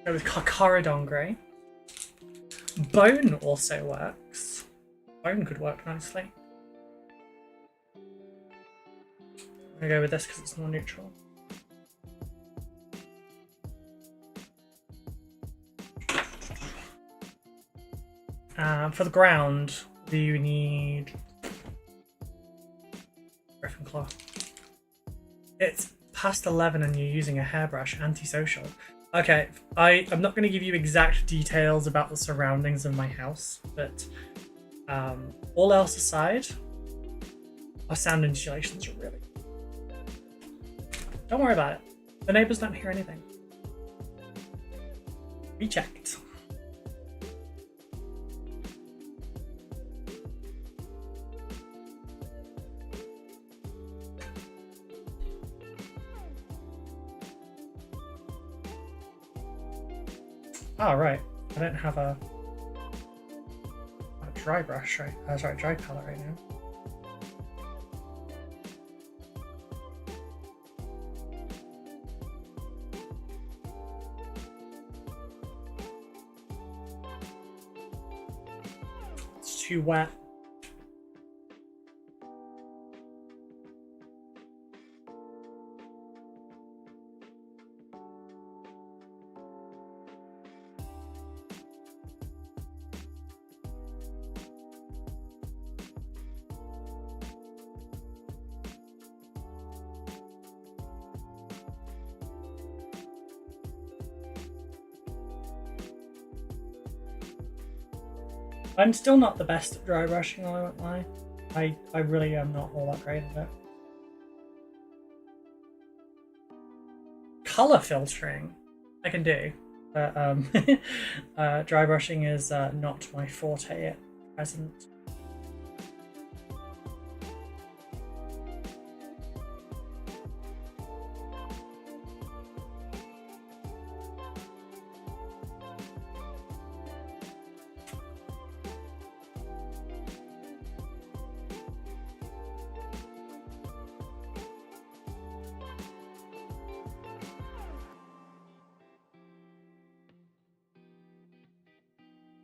Speaker 1: Go with Corridon grey. Bone also works. Bone could work nicely. I'm gonna go with this because it's more neutral. For the ground, we need Griffin Claw. It's past 11 and you're using a hairbrush, antisocial. Okay, I'm not going to give you exact details about the surroundings of my house, but all else aside, our sound insulations are really... Don't worry about it. The neighbours don't hear anything. We checked. Oh, right. I don't have a dry brush, right? Sorry, dry palette right now. It's too wet. I'm still not the best at dry brushing, I won't lie. I really am not all that great at it. Color filtering I can do, but dry brushing is not my forte at present.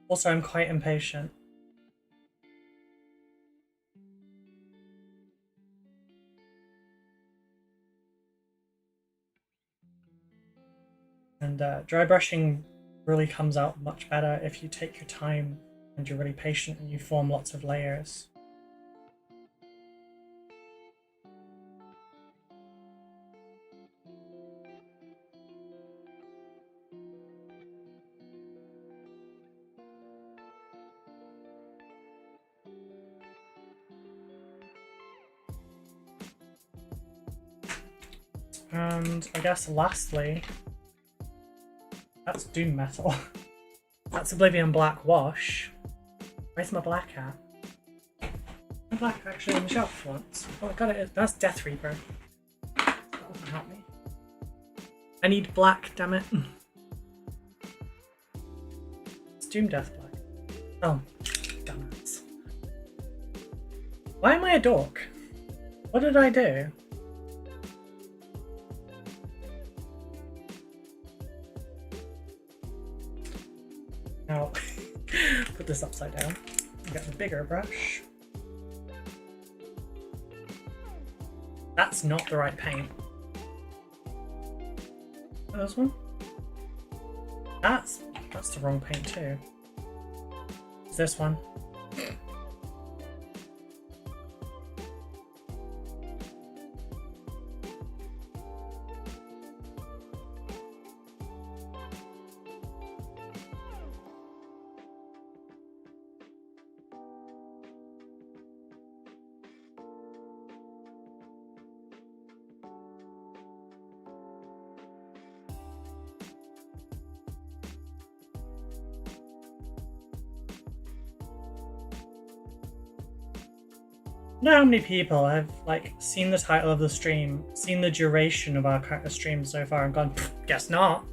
Speaker 1: Also, I'm quite impatient. And dry brushing really comes out much better if you take your time and you're really patient and you form lots of layers. And I guess lastly, that's Doom Metal. That's Oblivion Black Wash. Where's my black hat? My black hat actually on the shelf once. Oh, I got it. That's Death Reaper. That doesn't help me. I need black, damn it. It's Doom Death Black. Oh, damn it. Why am I a dork? What did I do? Now, put this upside down. Get the bigger brush. That's not the right paint. This one? That's the wrong paint too. It's this one. I don't know how many people have like seen the title of the stream, seen the duration of our stream so far, and gone, guess not.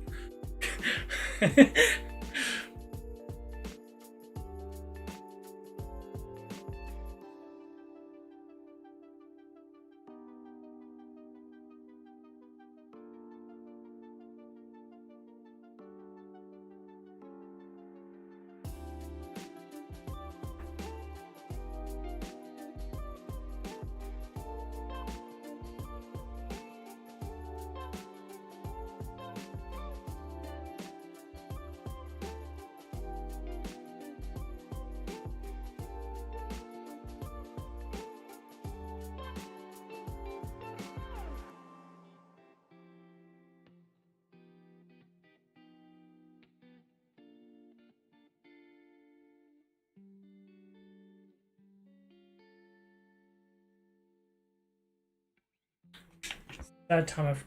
Speaker 1: Third time I've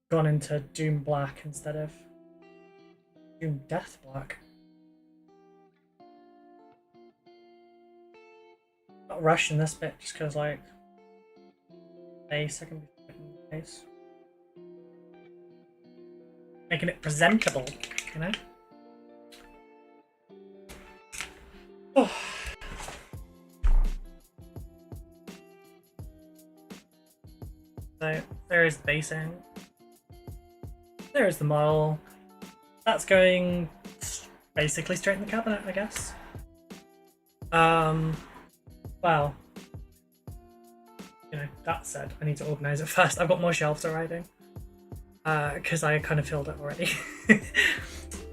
Speaker 1: gone into Doom Black instead of Doom Death Black. Not rushing this bit just because, like, base, I can be putting base. Making it presentable, you know? Oh. So there is the basing. There is the model. That's going basically straight in the cabinet, I guess. Well, you know, that said, I need to organise it first. I've got more shelves arriving because I kind of filled it already.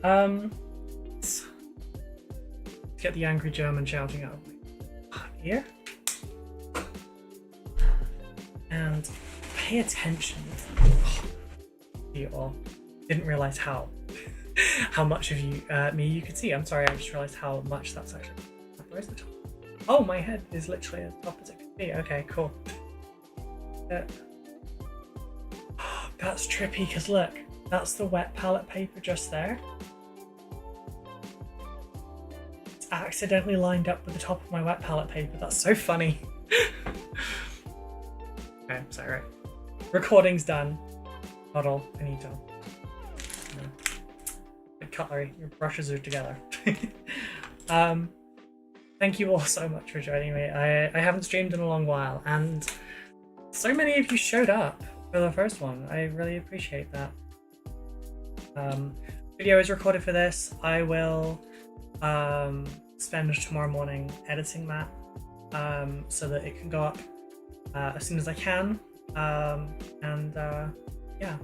Speaker 1: Let's get the angry German shouting out of my ear. And pay attention. Oh, you all didn't realise how much of me you could see. I'm sorry, I just realised how much that's actually Where's the top? Oh, my head is literally as top as it could be. Okay, cool. That's trippy because look, that's the wet palette paper just there. It's accidentally lined up with the top of my wet palette paper. That's so funny. Okay, sorry. Right. Recording's done. Not all. I need to. No. Good cutlery. Your brushes are together. Thank you all so much for joining me. I haven't streamed in a long while, and so many of you showed up for the first one. I really appreciate that. Video is recorded for this. I will spend tomorrow morning editing that so that it can go up as soon as I can. Yeah.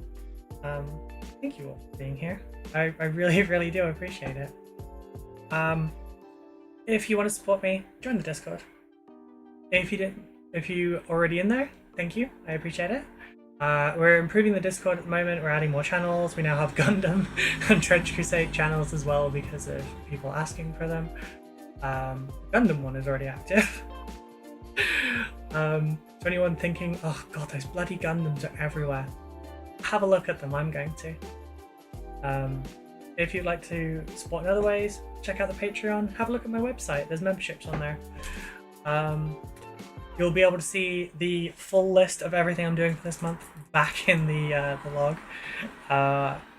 Speaker 1: Thank you all for being here. I really, really do appreciate it. If you want to support me, join the Discord. If you already in there, thank you. I appreciate it. We're improving the Discord at the moment. We're adding more channels. We now have Gundam and Trench Crusade channels as well because of people asking for them. Gundam one is already active. To anyone thinking, oh god, those bloody Gundams are everywhere, have a look at them. I'm going to. If you'd like to support in other ways, check out the Patreon. Have a look at my website. There's memberships on there. You'll be able to see the full list of everything I'm doing for this month back in the log,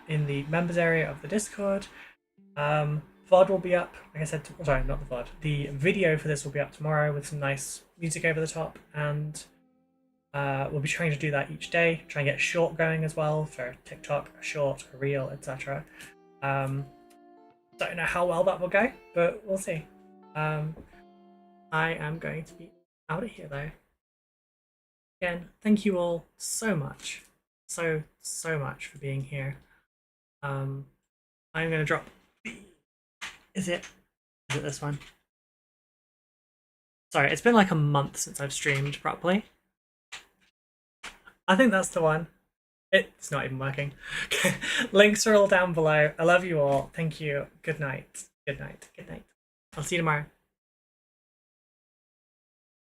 Speaker 1: in the members area of the Discord. VOD will be up, like I said, sorry, not the VOD. The video for this will be up tomorrow with some nice music over the top, and we'll be trying to do that each day. Try and get a short going as well for TikTok, a short, a reel, etc. Don't know how well that will go, but we'll see. I am going to be out of here though. Again, thank you all so much, so much for being here. I'm gonna drop. Is it this one? Sorry, it's been like a month since I've streamed properly. I think that's the one. It's not even working. Links are all down below. I love you all. Thank you. Good night. Good night. Good night. I'll see you tomorrow.